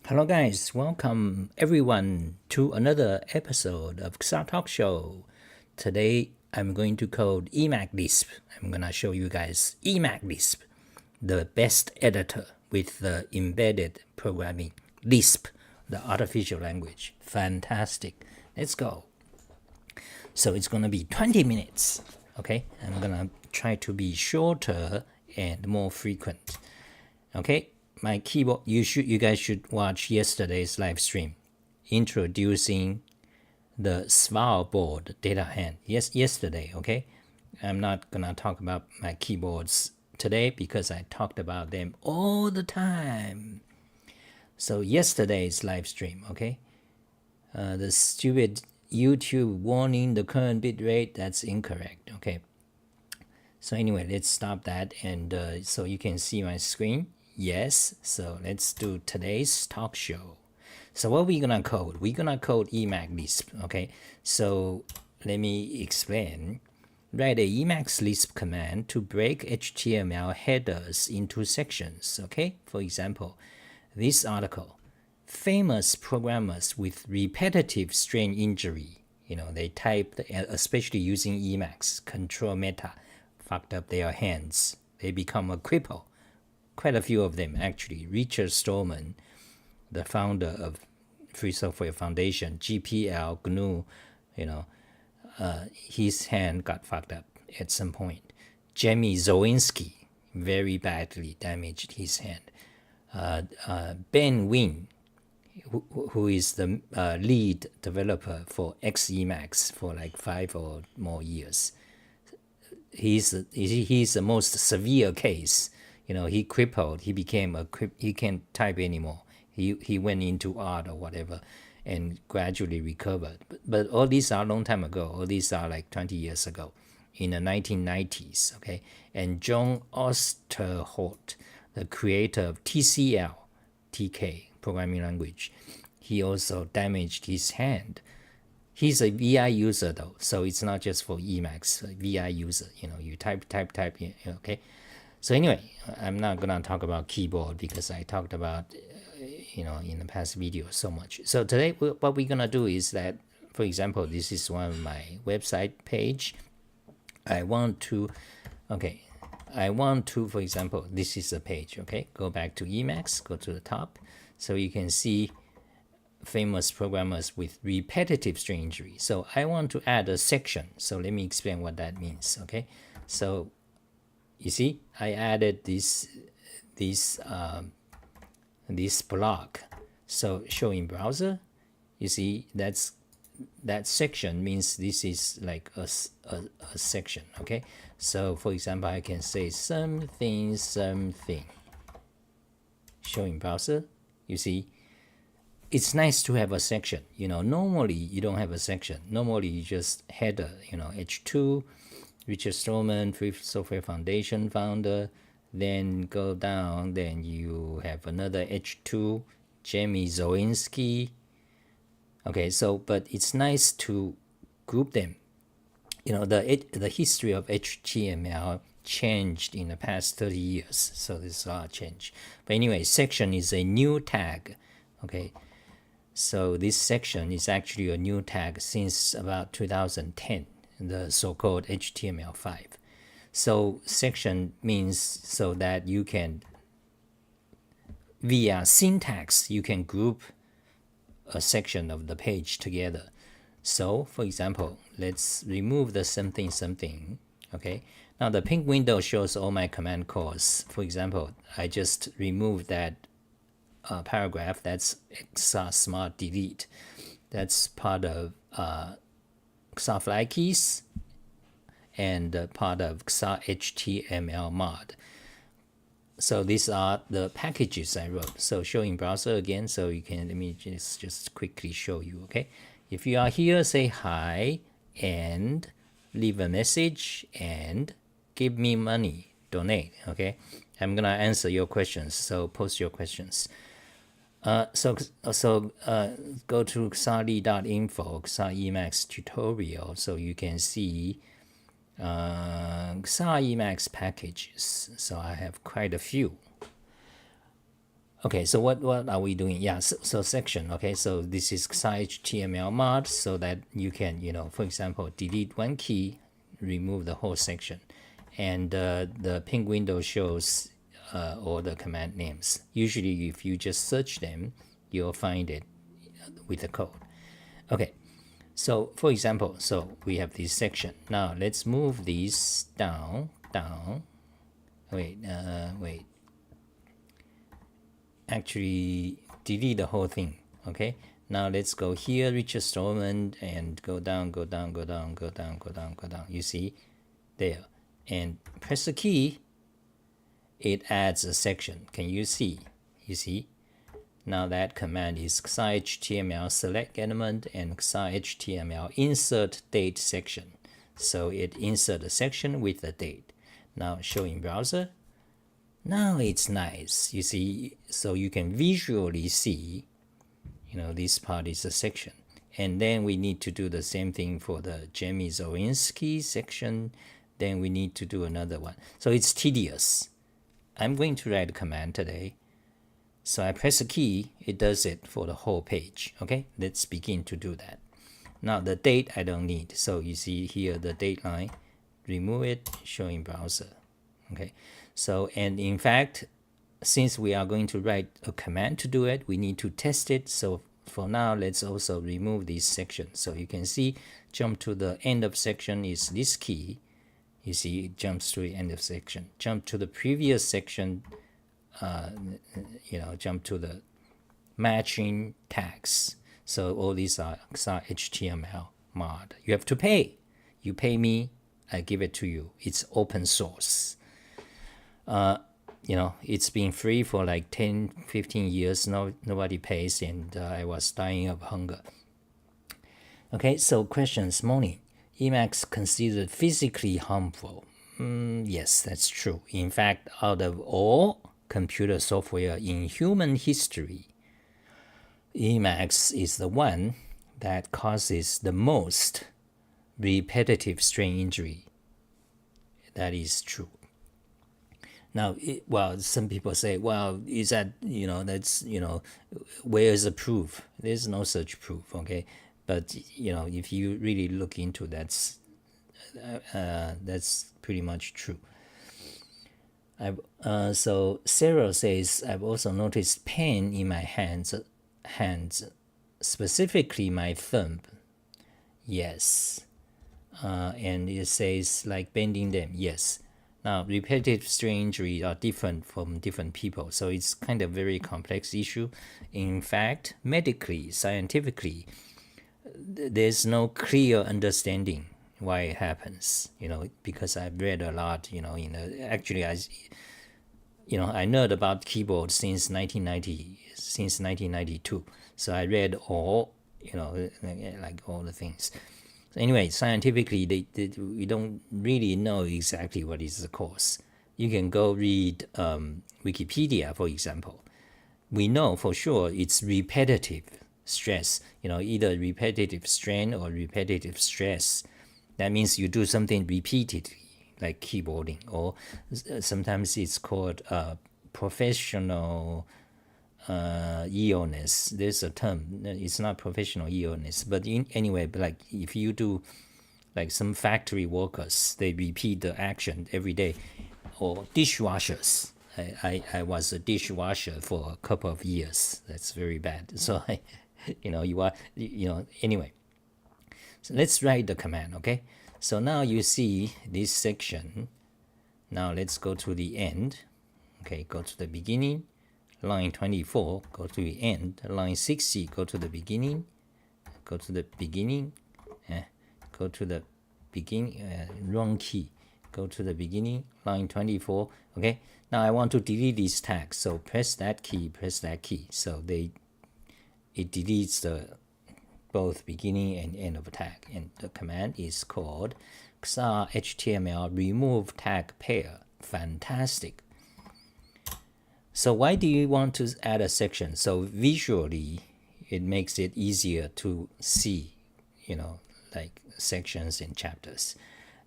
Hello guys, welcome everyone to another episode of XR Talk Show. Today I'm going to code Emacs Lisp. I'm gonna show you guys Emacs Lisp, the best editor with the embedded programming. Lisp, the artificial language. Fantastic. Let's go. So it's gonna be 20 minutes. Okay, I'm gonna try to be shorter and more frequent. Okay, my keyboard, you guys should watch yesterday's live stream introducing the SVAR board data hand. Yes, yesterday. Okay, I'm not gonna talk about my keyboards today because I talked about them all the time. So yesterday's live stream. Okay, the stupid YouTube warning the current bit rate, that's incorrect. Okay, so anyway, let's stop that, and so you can see my screen. Yes, so let's do today's talk show. So what we're gonna code? We're gonna code Emacs Lisp. Okay, so let me explain. Write a Emacs Lisp command to break HTML headers into sections. Okay, for example, this article: famous programmers with repetitive strain injury. They typed, especially using Emacs Control Meta, fucked up their hands. They become a cripple. Quite a few of them, actually. Richard Stallman, the founder of Free Software Foundation, GPL, GNU, his hand got fucked up at some point. Jamie Zawinski very badly damaged his hand. Ben Wing, who is the lead developer for Emacs for like 5 or more years. He's the most severe case. He crippled. He became he can't type anymore. He went into art or whatever, and gradually recovered. But all these are a long time ago. All these are like 20 years ago, in the 1990s. Okay, and John Osterholt, the creator of TCL, TK programming language, he also damaged his hand. He's a VI user though, so it's not just for Emacs. VI user, you type, okay. So anyway, I'm not gonna talk about keyboard because I talked about, in the past video so much. So today, what we're gonna do is that, for example, this is one of my website page. I want to, for example, this is a page. Okay, go back to Emacs, go to the top, so you can see famous programmers with repetitive strain injury. So I want to add a section. So let me explain what that means. Okay, so you see, I added this block. So show in browser. You see, that section means this is like a section. Okay, so for example, I can say something. Show in browser. You see, it's nice to have a section. Normally you don't have a section. Normally you just header. H2. Richard Stallman, Free Software Foundation founder, then go down, then you have another H2, Jamie Zawinski. Okay, so, but it's nice to group them. The history of HTML changed in the past 30 years, so this is a change. But anyway, section is a new tag. Okay, so this section is actually a new tag since about 2010. The so-called HTML5. So section means so that you can, via syntax, you can group a section of the page together. So for example, let's remove the something. Okay, now the pink window shows all my command calls. For example, I just removed that paragraph. That's XR smart delete. That's part of XR fly keys and part of XR HTML mod. So these are the packages I wrote. So show in browser again, so you can, let me just quickly show you. Okay, if you are here, say hi and leave a message and give me money, donate. Okay, I'm gonna answer your questions, so post your questions. So go to xarly.info, XR Emacs tutorial, so you can see XR Emacs packages. So I have quite a few. Okay, so what are we doing? Yeah, so section. Okay, so this is XHTML mod, so that you can, for example, delete one key, remove the whole section, and the pink window shows all the command names. Usually, if you just search them, you'll find it with the code. Okay, so for example, so we have this section. Now let's move these down. Wait. Actually, delete the whole thing. Okay. Now let's go here, Richard Stallman, and go down. You see, there, and press the key. It adds a section. Can you see? You see? Now that command is XHTML select element and XHTML insert date section. So it insert a section with the date. Now show in browser. Now it's nice. You see, so you can visually see, this part is a section. And then we need to do the same thing for the Jamie Zorinsky section. Then we need to do another one. So it's tedious. I'm going to write a command today. So I press a key, it does it for the whole page. Okay, let's begin to do that. Now the date I don't need. So you see here the date line, remove it, show in browser. Okay, so and in fact, since we are going to write a command to do it, we need to test it. So for now, let's also remove this section. So you can see, jump to the end of section is this key. You see, it jumps to the end of section. Jump to the previous section. Jump to the matching tags. So all these are HTML mod. You have to pay. You pay me, I give it to you. It's open source. It's been free for like 10, 15 years. Nobody pays, and I was dying of hunger. Okay, so questions, morning. Emacs considered physically harmful? Yes, that's true. In fact, out of all computer software in human history, Emacs is the one that causes the most repetitive strain injury. That is true. Now, some people say, well, is that, where is the proof? There's no such proof, okay? But, if you really look into that's pretty much true. So Sarah says, I've also noticed pain in my hands, specifically my thumb. Yes. And it says like bending them. Yes. Now, repetitive strain injury are different from different people, so it's kind of very complex issue. In fact, medically, scientifically, there's no clear understanding why it happens, because I've read a lot, actually I nerd about keyboard since 1992. So I read all, like all the things. So anyway, scientifically, we don't really know exactly what is the cause. You can go read Wikipedia, for example. We know for sure it's repetitive stress, either repetitive strain or repetitive stress. That means you do something repeatedly, like keyboarding, or sometimes it's called professional illness. There's a term. It's not professional illness, but anyway, like if you do, like some factory workers, they repeat the action every day, or dishwashers. I was a dishwasher for a couple of years. That's very bad. So anyway. So let's write the command, okay? So now you see this section. Now let's go to the end. Okay, go to the beginning. Line 24, go to the end. Line 60, go to the beginning. Go to the beginning. Go to the beginning. Wrong key. Go to the beginning. Line 24. Okay, now I want to delete these tags. So press that key, So it deletes both beginning and end of a tag, and the command is called XHTML remove tag pair. Fantastic. So why do you want to add a section? So visually, it makes it easier to see, like sections and chapters.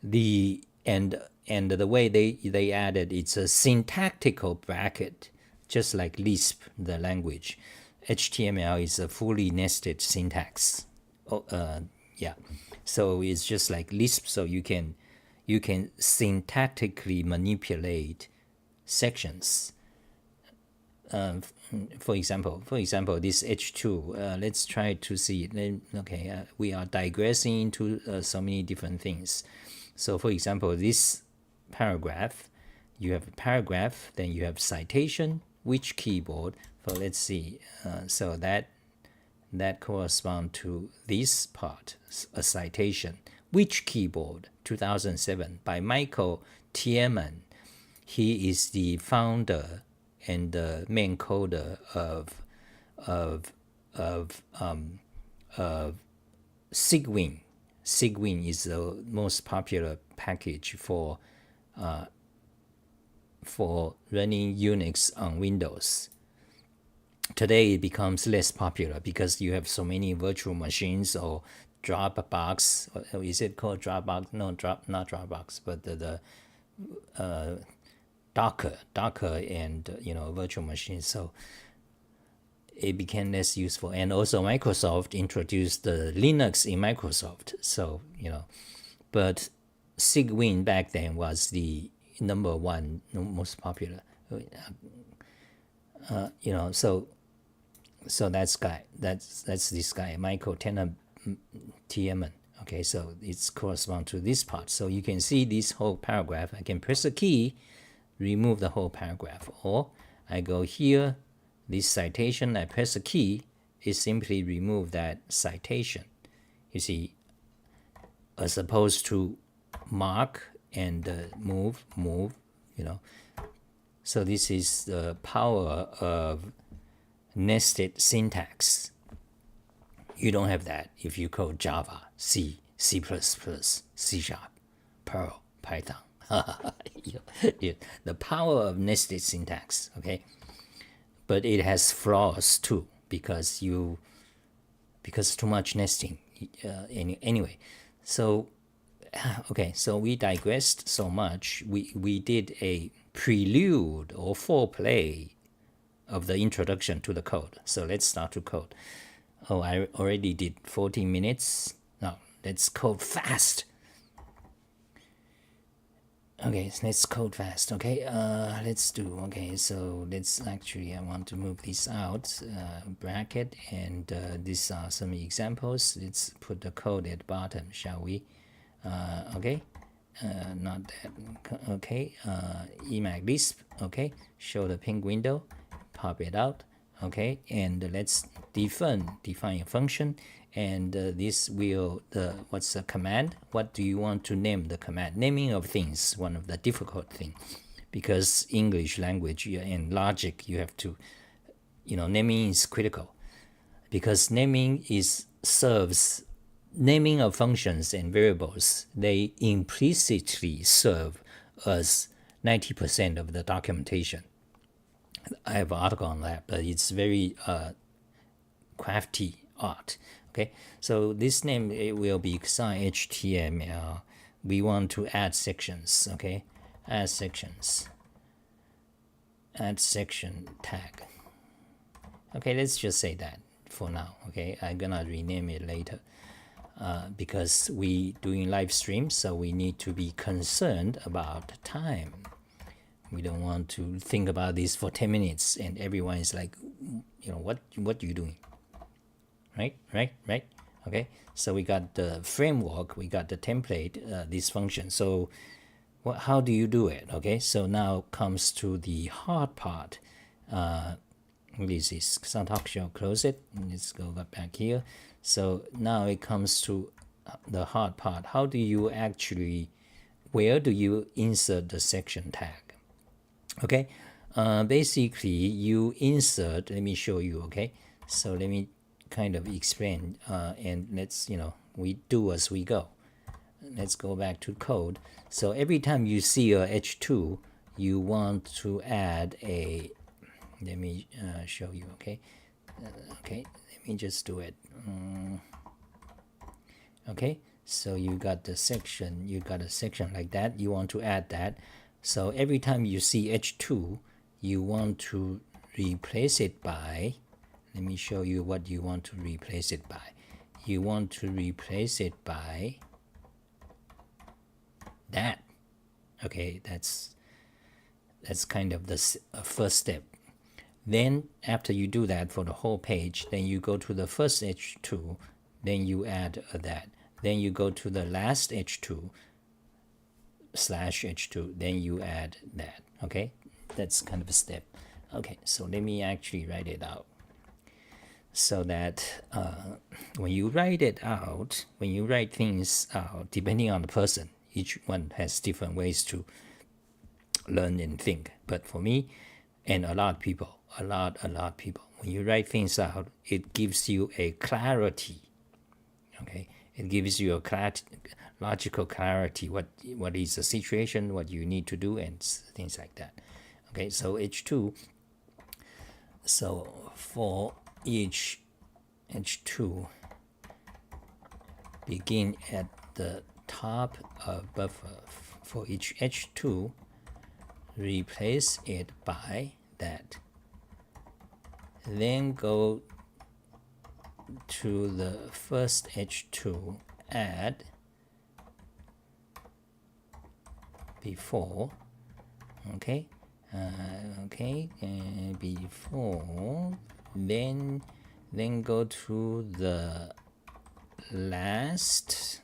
And the way they added, it's a syntactical bracket just like Lisp, the language. HTML is a fully nested syntax. Yeah, so it's just like Lisp. So you can syntactically manipulate sections. For example, this H2. Let's try to see. Okay, we are digressing into so many different things. So, for example, this paragraph, you have a paragraph, then you have citation, which keyboard. So let's see. So that corresponds to this part, a citation. Which keyboard? 2007 by Michael Tiemann. He is the founder and the main coder of Sigwin. Sigwin is the most popular package for running Unix on Windows. Today it becomes less popular because you have so many virtual machines or Dropbox. Or is it called Dropbox? No, not Dropbox, but the Docker and virtual machines. So it became less useful. And also Microsoft introduced the Linux in Microsoft. So but Sigwin back then was the number one most popular. So that's this guy, Michael Tiemann. Okay, so it's correspond to this part. So you can see this whole paragraph. I can press a key, remove the whole paragraph, or I go here, this citation, I press a key, it simply remove that citation. You see, as opposed to mark and move. So this is the power of nested syntax. You don't have that if you code Java, C, C++, C#, Perl, Python. The power of nested syntax, okay? But it has flaws too because too much nesting. Anyway, so okay, so we digressed so much. We did a prelude or foreplay of the introduction to the code. So let's start to code. Oh, I already did 14 minutes. Now let's code fast. Okay, so let's code fast. Okay, let's do. Okay, so let's actually, I want to move this out, bracket, and these are some examples. Let's put the code at the bottom, shall we? Okay, not that. Okay, Emacs Lisp. Okay, show the pink window, pop it out. Okay, and let's define a function, and this will what's the command? What do you want to name the command? Naming of things, one of the difficult thing, because English language and logic, you have to, naming is critical, because naming serves naming of functions and variables. They implicitly serve as 90% of the documentation. I have an article on that, but it's very crafty art. Okay, so this name, it will be HTML. We want to add sections. Okay, add sections. Add section tag. Okay, let's just say that for now. Okay, I'm gonna rename it later because we doing live stream, so we need to be concerned about time. We don't want to think about this for 10 minutes and everyone is like, what are you doing? Right? Okay, so we got the framework, we got the template, this function. So how do you do it? Okay, so now comes to the hard part. This is Talk Show, close it. Let's go back here. So now it comes to the hard part. How do you actually, where do you insert the section tag? Okay, basically you insert, let me show you. Okay, so let me kind of explain and let's, we do as we go. Let's go back to code. So every time you see a H2, you want to add a, let me show you. Okay, okay, let me just do it. Okay, so you got the section, you got a section like that, you want to add that. So every time you see H2, you want to replace it by, let me show you what you want to replace it by. You want to replace it by that. Okay, that's kind of the first step. Then after you do that for the whole page, then you go to the first H2, then you add that. Then you go to the last H2 slash H2, then you add that. Okay, that's kind of a step. Okay, so let me actually write it out so that when you write it out, when you write things out, depending on the person, each one has different ways to learn and think. But for me, and a lot of people, when you write things out, it gives you a clarity. Okay, it gives you a logical clarity. What is the situation? What you need to do, and things like that. Okay, so H2. So for each H2, begin at the top of buffer. For each H2, replace it by that. Then go to the first H2, add before. Okay, before, then go to the last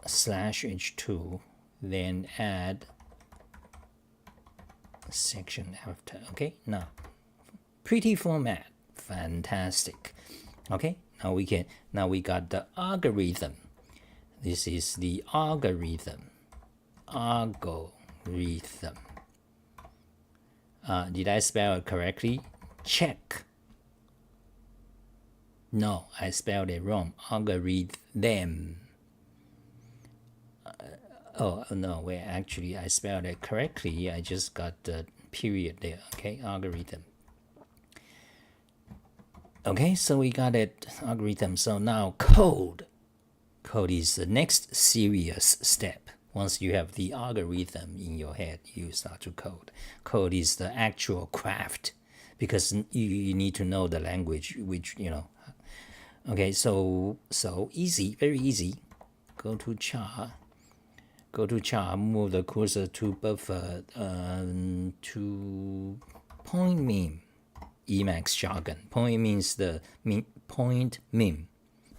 slash H2, then add section after. Okay, now pretty format, fantastic. Okay, now we got the algorithm. This is the algorithm. Did I spell it correctly? Check. No, I spelled it wrong. Algorithm. Oh no, wait, actually I spelled it correctly. I just got the period there. Okay, algorithm. Okay, so we got it, algorithm. So now code. Code is the next serious step. Once you have the algorithm in your head, you start to code. Code is the actual craft, because you need to know the language, which, you know. Okay, so easy, very easy. Go to char, move the cursor to buffer, to point mim. Emacs jargon. Point means the point mim,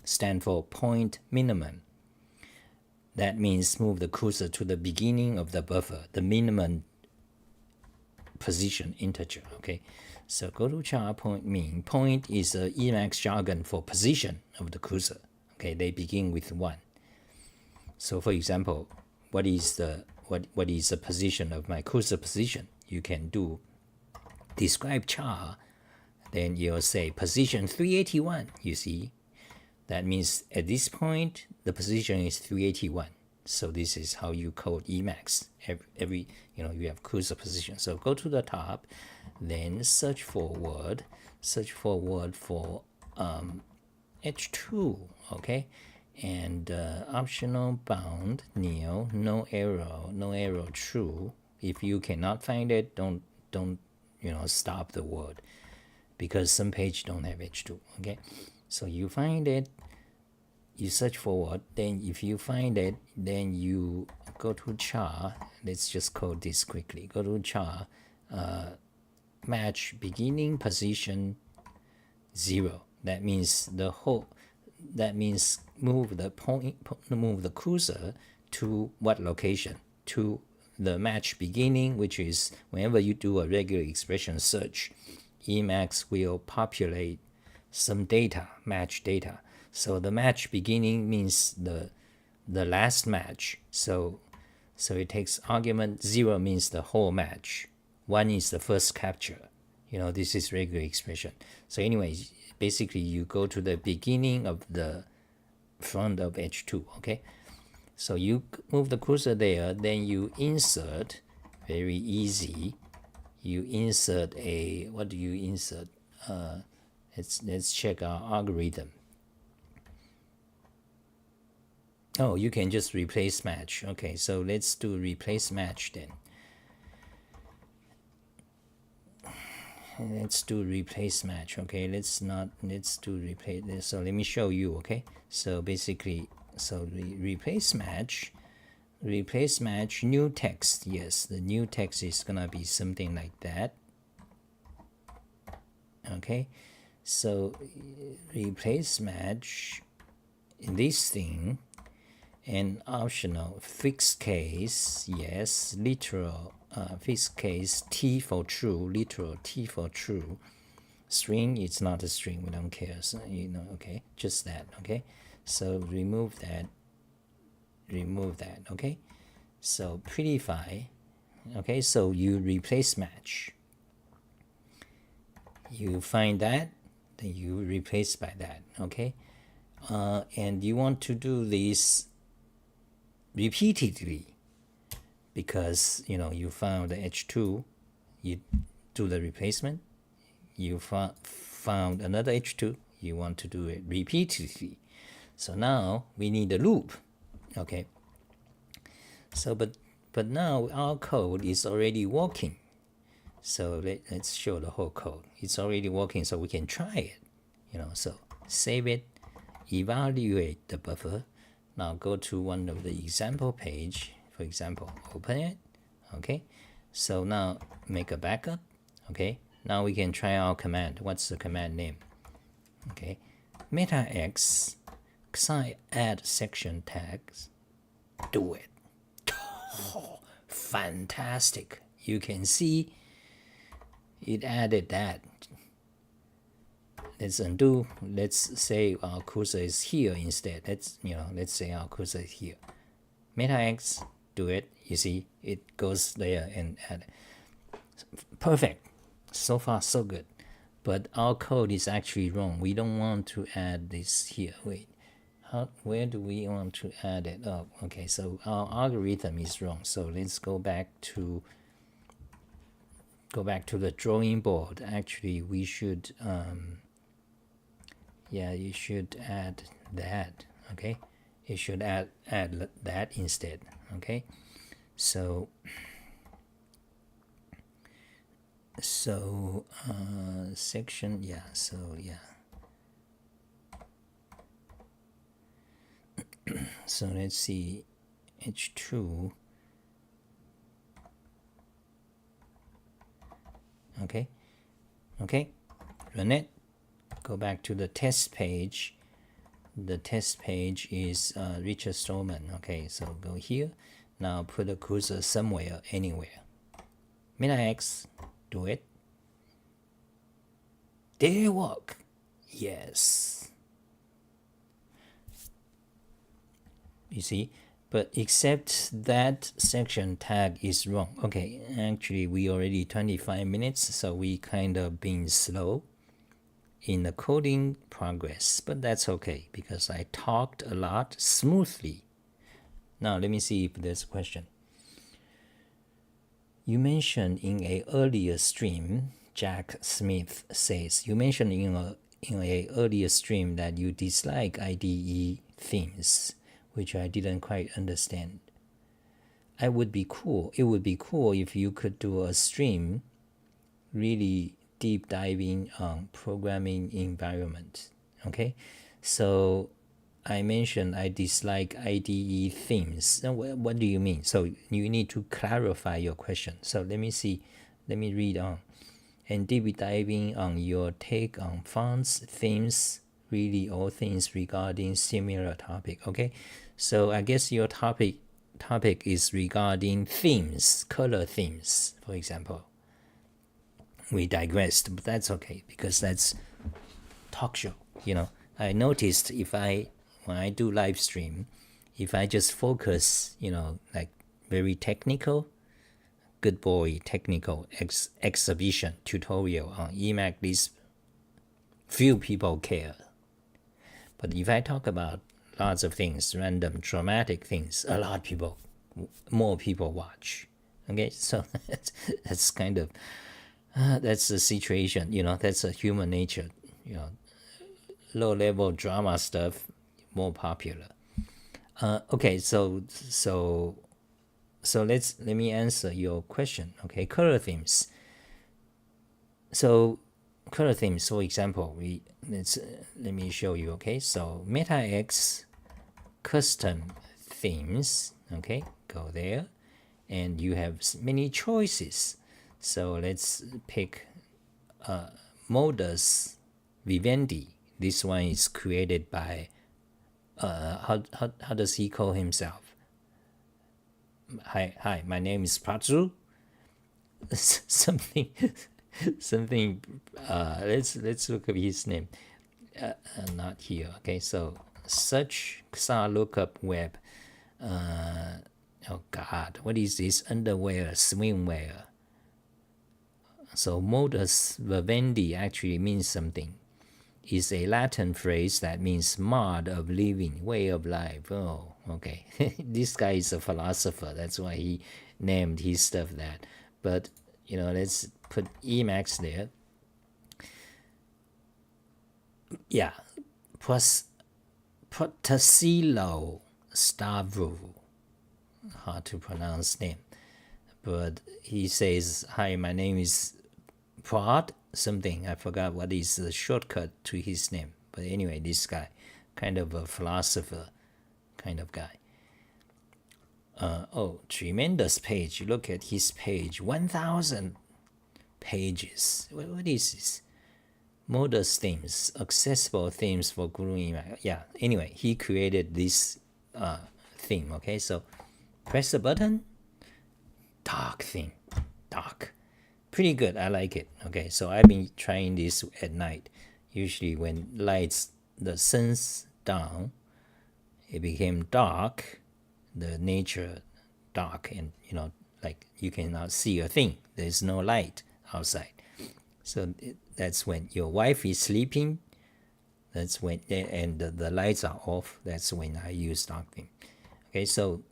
stand for point minimum. That means move the cursor to the beginning of the buffer, the minimum position integer. Okay, so go to char point min. Point is a Emacs jargon for position of the cursor. Okay, they begin with 1. So for example, what is the position of my cursor position? You can do describe char, then you'll say position 381. You see, that means at this point the position is 381. So this is how you code Emacs. Every you have cursor position. So go to the top, then search for word for H2. Okay, and optional bound nil, no arrow true. If you cannot find it, don't stop the word, because some page don't have H2. Okay, so you find it, you search for what, then if you find it, then you go to char. Let's just code this quickly. Go to char, match beginning position 0. That means move the cursor to what location? To the match beginning, which is whenever you do a regular expression search, Emacs will populate some data, match data. So the match beginning means the last match. So it takes argument 0 means the whole match. 1 is the first capture. This is regular expression. So anyways, basically you go to the beginning of the front of H2. Okay, so you move the cursor there, then you insert, very easy, you insert what do you insert? Let's check our algorithm. Oh, you can just replace match. Okay, so let's do replace match then. let's do replace match. Okay, let's do replace this. So let me show you. Okay, so basically, so replace match new text. Yes, the new text is gonna be something like that. Okay, so replace match this thing, and optional fixed case, yes, literal fixed case T for true, literal T for true. String, it's not a string, we don't care, so, okay, just that. Okay, so remove that, okay. So prettify, okay, so you replace match, you find that, then you replace by that. Okay, and you want to do this repeatedly, because you found the H2, you do the replacement, you found another H2, you want to do it repeatedly. So now we need a loop. Okay, so but now our code is already working, so let's show the whole code. It's already working, so we can try it. So save it, evaluate the buffer. Now go to one of the example page, for example, open it. Okay, so now make a backup. Okay, now we can try our command. What's the command name? Okay, meta x add section tags, do it. Oh, fantastic. You can see it added that. Let's undo. Let's say our cursor is here instead. Let's say our cursor is here. Meta x, do it. You see, it goes there and add. Perfect. So far, so good. But our code is actually wrong. We don't want to add this here. Wait, where do we want to add it? Oh, okay. So our algorithm is wrong. So let's go back to the drawing board. Actually, we should. Yeah, you should add that. Okay, you should add that instead. Okay, so section, yeah, so yeah. So let's see, H2. Okay, run it. Go back to the test page. The test page is Richard Stallman. Okay, so go here. Now put the cursor somewhere, anywhere. Meta x, do it. Did it work? Yes. You see, but except that section tag is wrong. Okay, actually we already 25 minutes, so we kind of been slow in the coding progress, but that's okay because I talked a lot smoothly. Now let me see if there's a question. You mentioned in a earlier stream, Jack Smith says, you mentioned in a earlier stream that you dislike IDE themes, which I didn't quite understand. It would be cool if you could do a stream really deep diving on programming environment. Okay, so I mentioned I dislike IDE themes. What do you mean? So you need to clarify your question. So let me read on. And deep diving on your take on fonts, themes, really all things regarding similar topic. Okay, so I guess your topic is regarding themes, color themes, for example. We digressed, but that's okay because that's talk show. I noticed when I do live stream, if I just focus, like very technical, good boy technical exhibition tutorial on Emacs Lisp, few people care. But if I talk about lots of things, random dramatic things, more people watch. Okay, so that's kind of that's the situation. That's a human nature. Low level drama stuff more popular. Okay, so let me answer your question. Okay, color themes. So color themes, for example, let me show you. Okay, so MetaX custom themes. Okay, go there, and you have many choices. So let's pick Modus Vivendi. This one is created by how does he call himself? Hi, my name is Pratsu. something something. Let's look up his name. Not here. Okay, so search XAR lookup web. Oh God, what is this? Underwear, swimwear. So modus vivendi actually means something. It's a Latin phrase that means mode of living, way of life. Oh, okay. This guy is a philosopher. That's why he named his stuff that. But, let's put Emacs there. Yeah. Protasilo Stavro. Hard to pronounce name. But he says, hi, my name is Prod something. I forgot what is the shortcut to his name. But anyway, this guy, kind of a philosopher kind of guy. Tremendous page. Look at his page. 1,000 pages. What is this? Modus themes, accessible themes for Guru Emacs. Yeah, anyway, he created this theme. Okay, so press the button. Dark theme. Dark. Pretty good. I like it. Okay, so I've been trying this at night. Usually when the sun's down, it became dark, the nature dark, and like you cannot see a thing. There's no light outside. So that's when your wife is sleeping. That's when, and the lights are off. That's when I use dark theme. Okay, so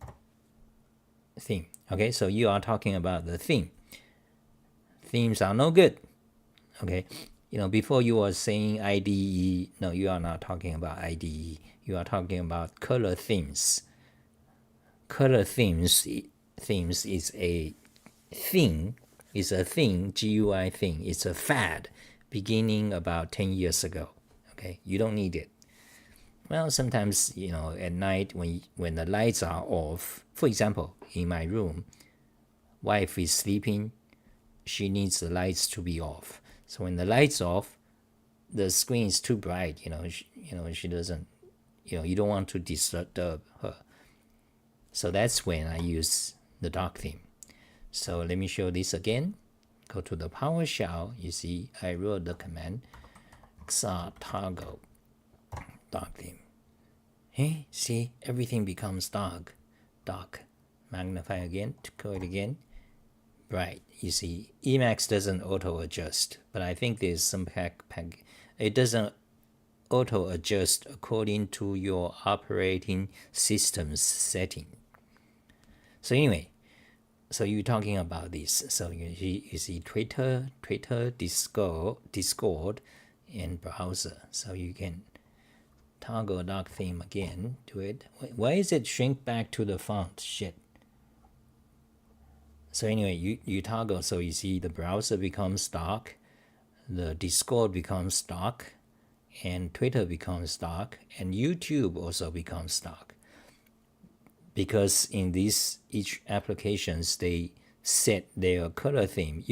theme. Okay, so you are talking about the theme. Themes are no good. Okay, before you were saying IDE. No, you are not talking about IDE. You are talking about color themes. Color themes is a thing. It's a thing. GUI thing. It's a fad beginning about 10 years ago. Okay, you don't need it. Well, sometimes at night when the lights are off. For example, in my room, wife is sleeping. She needs the lights to be off. So when the lights off, the screen is too bright. She doesn't. You don't want to disturb her. So that's when I use the dark theme. So let me show this again. Go to the PowerShell. You see, I wrote the command XAR toggle dark theme. Hey, see, everything becomes dark. Dark. Magnify again. To go it again. Right, you see, Emacs doesn't auto-adjust, but I think there's some it doesn't auto-adjust according to your operating system's setting. So anyway, so you're talking about this. So you see Twitter, Discord, and browser. So you can toggle dark theme again. Do it. Why is it shrink back to the font? Shit. So anyway, you toggle, so you see the browser becomes dark, the Discord becomes dark, and Twitter becomes dark, and YouTube also becomes dark. Because in each applications, they set their color theme.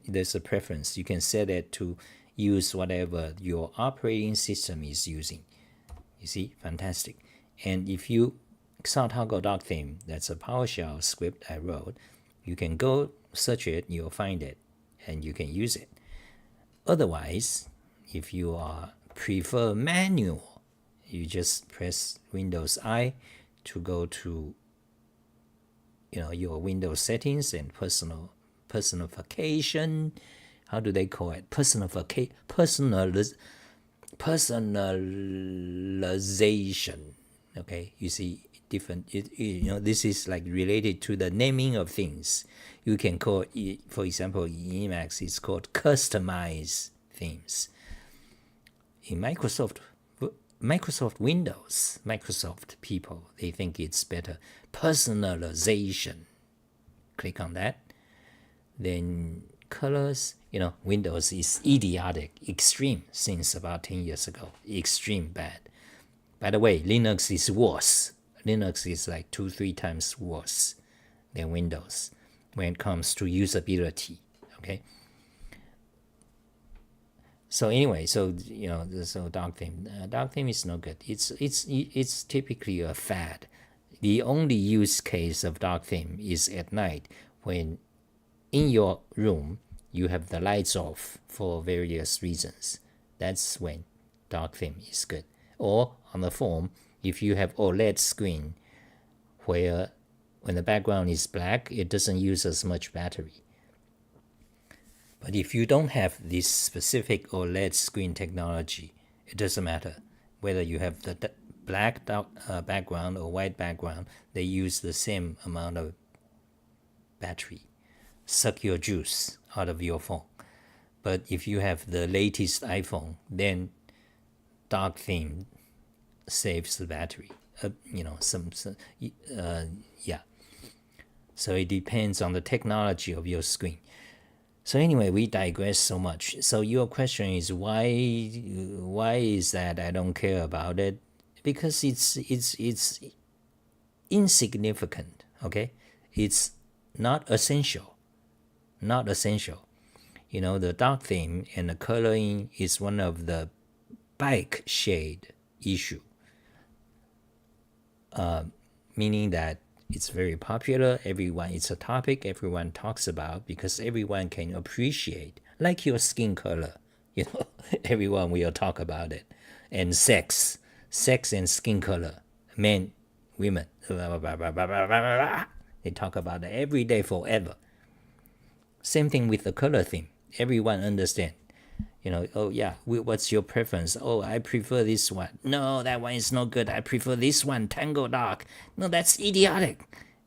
There's a preference. You can set it to use whatever your operating system is using. You see, fantastic. And if you XAR toggle dark theme, that's a PowerShell script I wrote. You can go search it, you'll find it, and you can use it. Otherwise, if you prefer manual, you just press Windows I to go to your Windows settings and personalization. How do they call it? Personalization. Okay, you see. Different, this is like related to the naming of things. You can call it, for example, in Emacs, it's called customize themes. In Microsoft Windows, Microsoft people, they think it's better. Personalization. Click on that. Then Colors, Windows is idiotic, extreme since about 10 years ago. Extreme bad. By the way, Linux is worse. Linux is like 2-3 times worse than Windows when it comes to usability. Okay. So anyway, so dark theme. Dark theme is no good. It's typically a fad. The only use case of dark theme is at night when in your room you have the lights off for various reasons. That's when dark theme is good. Or on the phone, if you have OLED screen where when the background is black, it doesn't use as much battery. But if you don't have this specific OLED screen technology, it doesn't matter whether you have the black background or white background. They use the same amount of battery. Suck your juice out of your phone. But if you have the latest iPhone, then dark theme saves the battery. Yeah. So it depends on the technology of your screen. So anyway, we digress so much. So your question is why is that I don't care about it? Because it's insignificant. Okay, it's not essential. Not essential. The dark theme and the coloring is one of the Pike shade issue. Meaning that it's very popular. It's a topic everyone talks about because everyone can appreciate, like your skin color. Everyone will talk about it. And sex and skin color, men, women, blah, blah, blah, blah, blah, blah. They talk about it every day forever. Same thing with the color theme. Everyone understand. Oh yeah, what's your preference? Oh, I prefer this one. No, that one is no good. I prefer this one, Tango Dark. No, that's idiotic.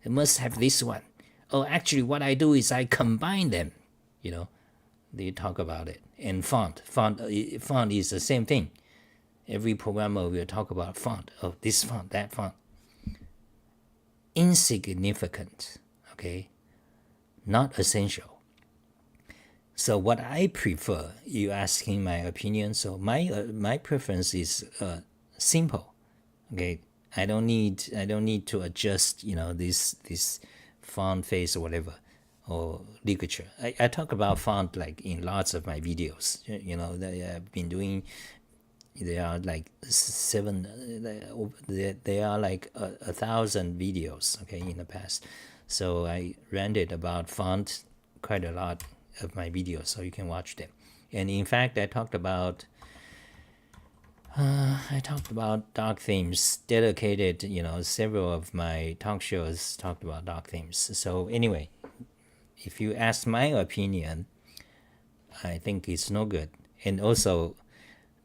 I must have this one. Oh, actually, what I do is I combine them. They talk about it. And font is the same thing. Every programmer will talk about font. Oh, this font, that font. Insignificant, okay? Not essential. So what I prefer, you asking my opinion. So my preference is simple. Okay, I don't need to adjust this font face or whatever or ligature. I talk about font like in lots of my videos. I've been doing. There are like 1,000 videos. Okay, in the past. So I ranted about font quite a lot of my videos, so you can watch them. And in fact, I talked about dark themes, dedicated, several of my talk shows talked about dark themes. So anyway, if you ask my opinion, I think it's no good. And also,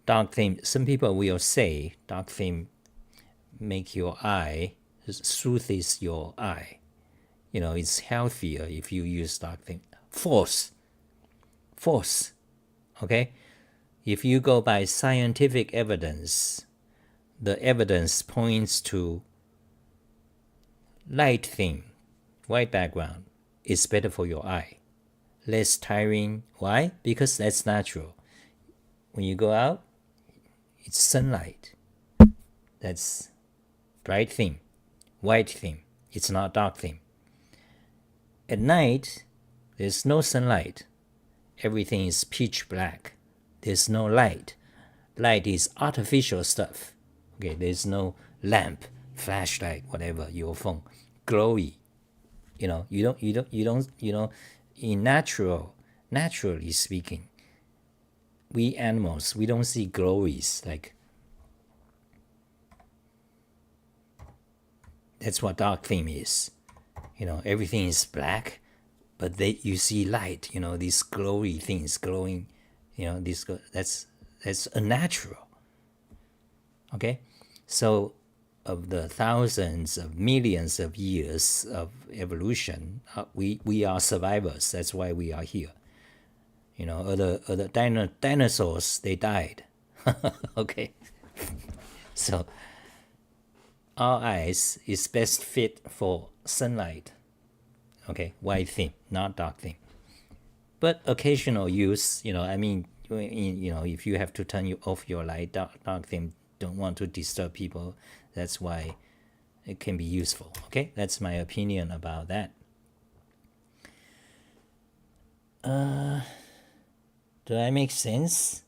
dark theme, some people will say dark theme make your eye, soothes your eye. It's healthier if you use dark theme. False. Okay? If you go by scientific evidence, the evidence points to light theme, white background, is better for your eye. Less tiring. Why? Because that's natural. When you go out, it's sunlight. That's bright theme, white theme. It's not dark theme. At night, there's no sunlight. Everything is pitch black. There's no light. Light is artificial stuff. Okay, there's no lamp, flashlight, whatever, your phone, glowy. Naturally speaking, we animals, we don't see glowies like. That's what dark theme is. Everything is black. But you see light, these glowy things glowing, that's unnatural. Okay, so of the thousands of millions of years of evolution, we are survivors. That's why we are here. Other dinosaurs, they died. Okay, so our eyes is best fit for sunlight. Okay, white theme, not dark theme. but occasional use, I mean, if you have to turn off your light, dark theme, don't want to disturb people, that's why it can be useful. Okay, that's my opinion about that. Do that make sense?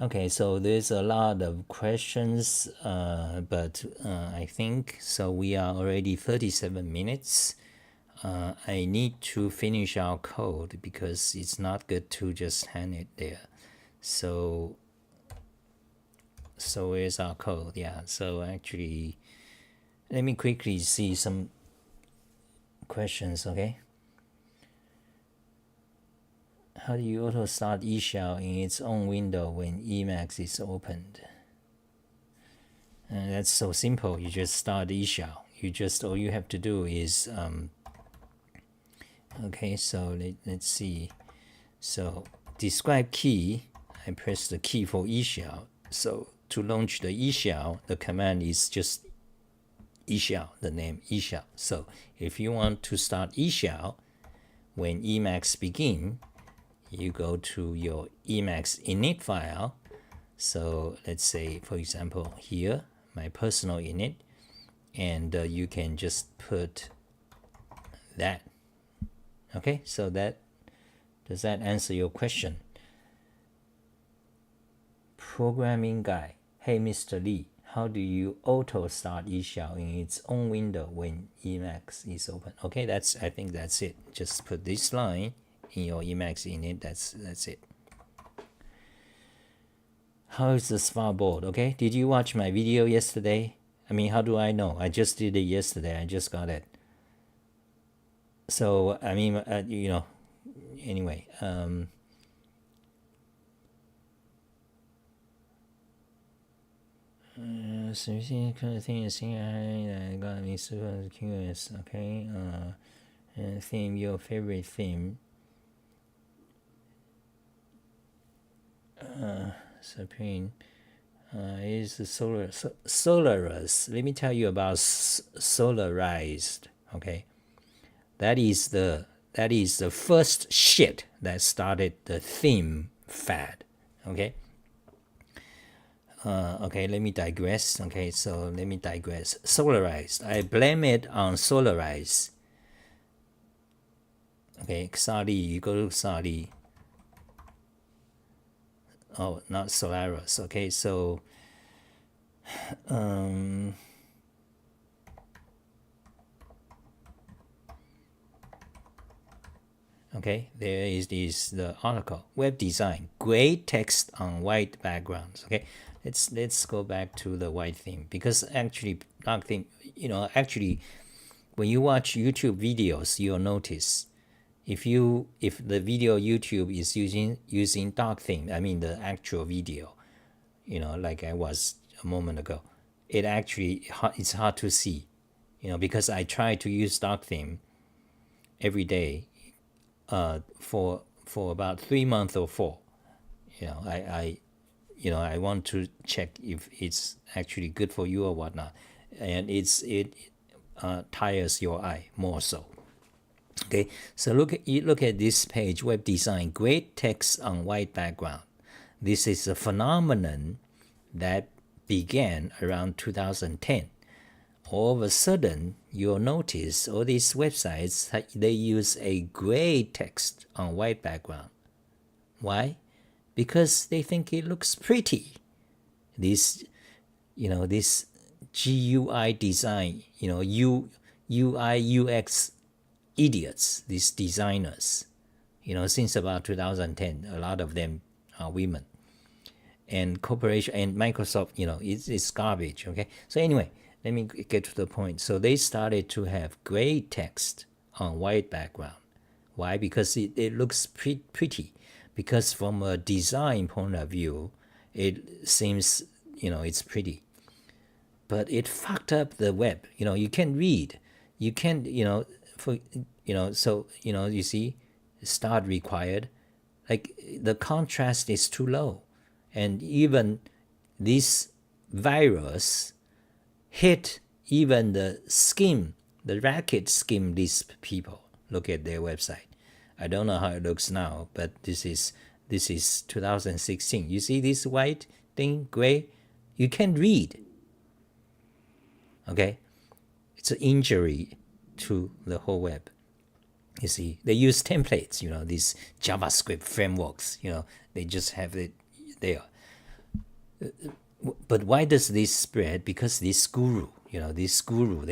Okay, so there's a lot of questions, but I think so. We are already 37 minutes. I need to finish our code because it's not good to just hang it there. So where's our code? Yeah, so actually, let me quickly see some questions, okay? How do you auto start eshell in its own window when Emacs is opened? That's so simple. You just start eshell. All you have to do is okay. So let's see. So describe key. I press the key for eshell. So to launch the eshell, the command is just eshell, the name eshell. So if you want to start eshell when Emacs begin, you go to your Emacs init file. So let's say, for example, here, my personal init, and you can just put that. Okay, so does that answer your question? Programming guy. Hey, Mr. Lee, how do you auto start eshell in its own window when Emacs is open? Okay, I think that's it. Just put this line in your Emacs init. That's it. How is the smart board? Okay, did you watch my video yesterday? I mean, how do I know? I just did it yesterday. I just got it. So I mean, anyway. So kind of thing is I got me super curious. Okay, theme, your favorite theme. Supreme is the Solarized. Let me tell you about Solarized. Okay, that is the first shit that started the theme fad. Okay. Okay, let me digress. Okay, so let me digress. Solarized. I blame it on Solarize. Okay, Xali, you go to Xali. Oh, not Solaris. Okay, so okay, there is the article. Web design, gray text on white backgrounds. Okay, let's go back to the white theme, because actually dark theme, actually when you watch YouTube videos, you'll notice if the video YouTube is using dark theme, I mean the actual video, like I was a moment ago, it's hard to see, because I try to use dark theme every day for about 3 months or 4. I want to check if it's actually good for you or whatnot, and it tires your eye more so. Okay, so look at this page, web design, gray text on white background. This is a phenomenon that began around 2010. All of a sudden, you'll notice all these websites, they use a gray text on white background. Why? Because they think it looks pretty. This GUI design, UI UX idiots, these designers, since about 2010, a lot of them are women. And corporation and Microsoft, it's garbage. Okay, so anyway, let me get to the point. So they started to have gray text on white background. Why? Because it looks pretty. Because from a design point of view, it seems, it's pretty. But it fucked up the web. You can't read. You can't, so, you see, start required. Like the contrast is too low. And even this virus hit even the skin the Racket Scheme Lisp people. Look at their website. I don't know how it looks now, but this is 2016. You see this white thing, gray? You can't read. Okay? It's an injury to the whole web. You see, they use templates, these JavaScript frameworks, they just have it there. But why does this spread? Because this guru, they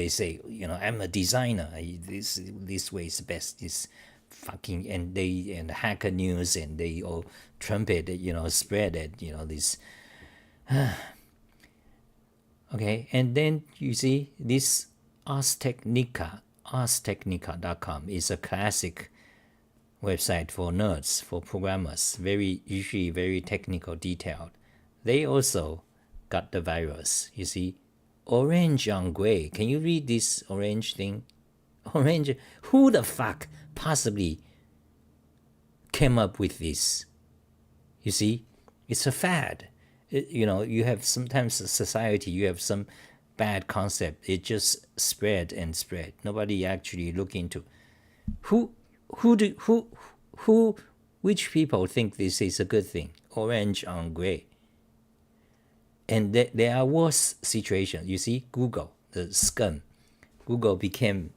say, I'm a designer. This way is best. This fucking, and Hacker News, and they all trumpet it, spread it, this. Okay, and then you see this ArsTechnica.com is a classic website for nerds, for programmers, usually very technical, detailed. They also got the virus. You see, orange on gray. Can you read this orange thing? Orange. Who the fuck possibly came up with this? You see, it's a fad. You have sometimes a society, you have some bad concept. It just spread and spread. Nobody actually look into which people think this is a good thing. Orange on gray. And there are worse situations. You see, Google, the scum. Google became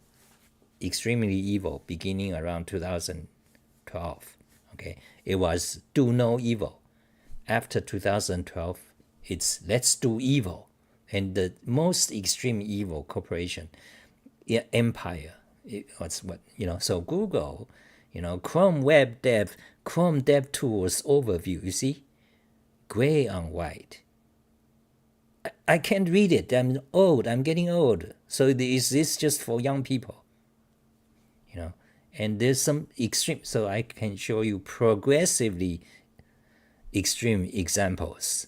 extremely evil beginning around 2012. Okay, it was do no evil. After 2012, it's let's do evil. And the most extreme evil corporation, empire, so Google, Chrome Web Dev, Chrome Dev Tools overview, you see, gray on white. I can't read it. I'm old. I'm getting old. So is this just for young people? And there's some extreme. So I can show you progressively extreme examples.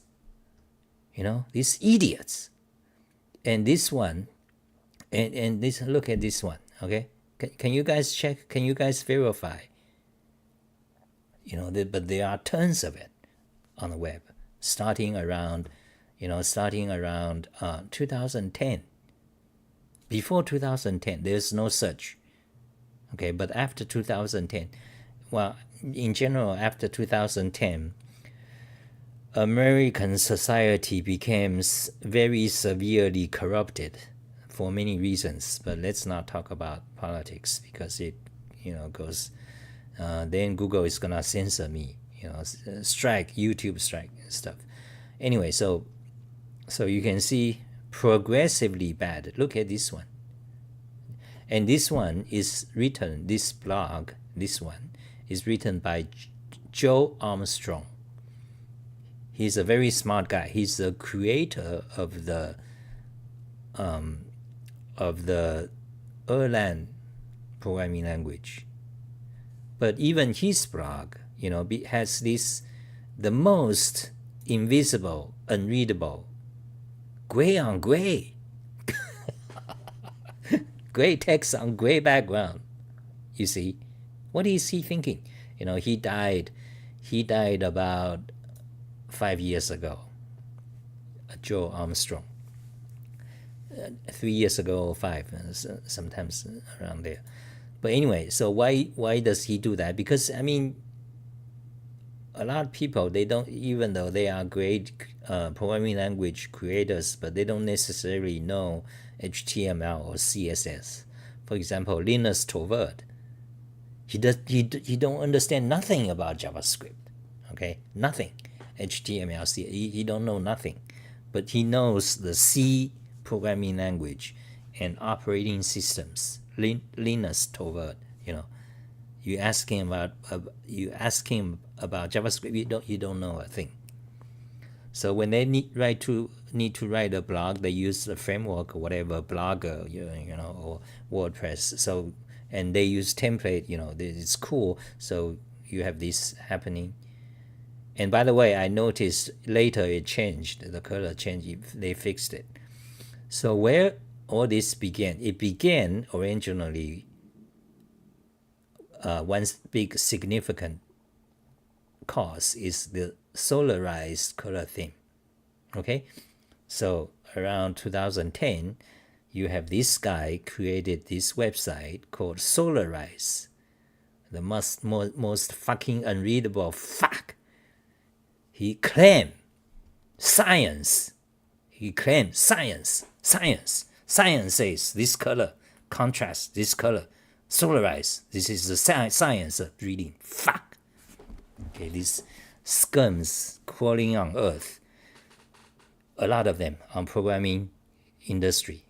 These idiots. And this one, and this. Look at this one. Okay, can you guys check? Can you guys verify? But there are tons of it on the web, starting around 2010. Before 2010, there's no such. Okay, but after 2010, well, in general, after 2010, American society became very severely corrupted for many reasons. But let's not talk about politics because it, goes. Then Google is gonna censor me. Strike, YouTube strike and stuff. Anyway, so you can see progressively bad. Look at this one. And this one is written, this blog, this one is written by Joe Armstrong. He's a very smart guy. He's the creator of the Erlang programming language. But even his blog, has the most invisible, unreadable, gray on gray. Gray text on gray background. You see, what is he thinking? He died about 5 years ago. Joe Armstrong. 3 years ago or 5, sometimes around there. But anyway, so why does he do that? Because a lot of people, they don't, even though they are great programming language creators, but they don't necessarily know HTML or CSS. For example, Linus Torvald, he don't understand nothing about JavaScript. Okay, nothing. HTML, he don't know nothing, but he knows the C programming language and operating systems. Linus Torvald, you ask him about JavaScript, you don't know a thing. So when they need to write a blog, they use the framework or whatever, Blogger, or WordPress. So, and they use template, it's cool. So you have this happening. And by the way, I noticed later it changed, the color changed, they fixed it. So where all this began? It began originally, one big significant cause is the Solarized color theme. Okay, so around 2010, you have this guy created this website called Solarize, the most fucking unreadable fuck. He claimed science. He claimed science. Science says this color contrasts this color. Solarize. This is the science of reading. Fuck. Okay, these scums crawling on earth. A lot of them on programming industry,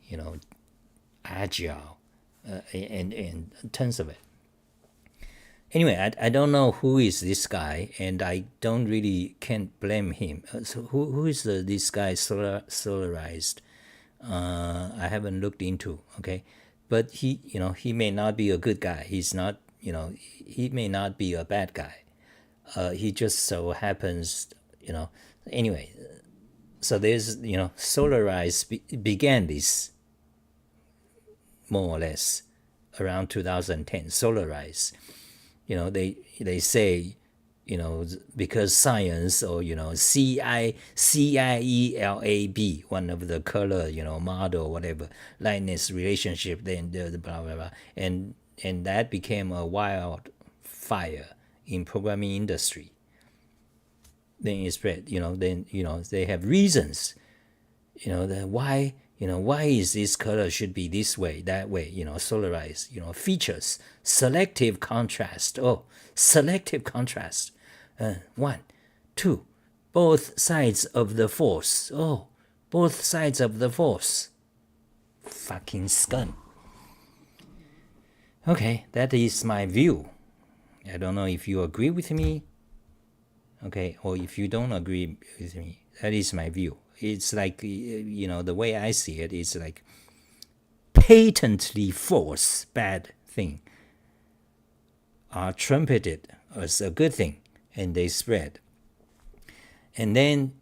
agile, and tons of it. Anyway, I don't know who is this guy, and I can't blame him. So who is this guy Solarized? I haven't looked into, okay? But he may not be a good guy. He's not, he may not be a bad guy. He just so happens, anyway. So there's, Solarize began this more or less around 2010, Solarize. They say, because science or, CIELAB, one of the color, model, whatever, lightness relationship, then the blah, blah, blah. And that became a wildfire in programming industry. Then it spread, they have reasons, why is this color should be this way, that way, Solarize, features, selective contrast. Oh, selective contrast. 1, 2, both sides of the force. Oh, both sides of the force. Fucking scum. Okay, that is my view. I don't know if you agree with me. Okay, or if you don't agree with me, that is my view. It's like, the way I see it is like patently false bad thing are trumpeted as a good thing, and they spread. And then,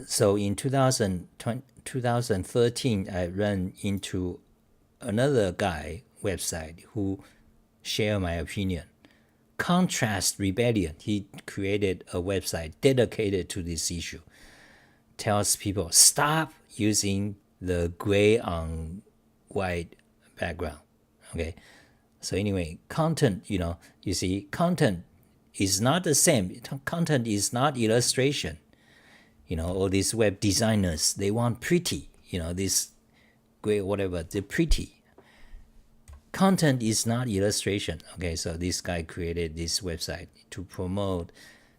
so in 2013, I ran into another guy website who shared my opinion. Contrast Rebellion. He created a website dedicated to this issue. Tells people stop using the gray on white background. Okay, so anyway, content. You see, content is not the same. Content is not illustration. All these web designers, they want pretty. This gray whatever, they're pretty. Content is not illustration. Okay, so this guy created this website to promote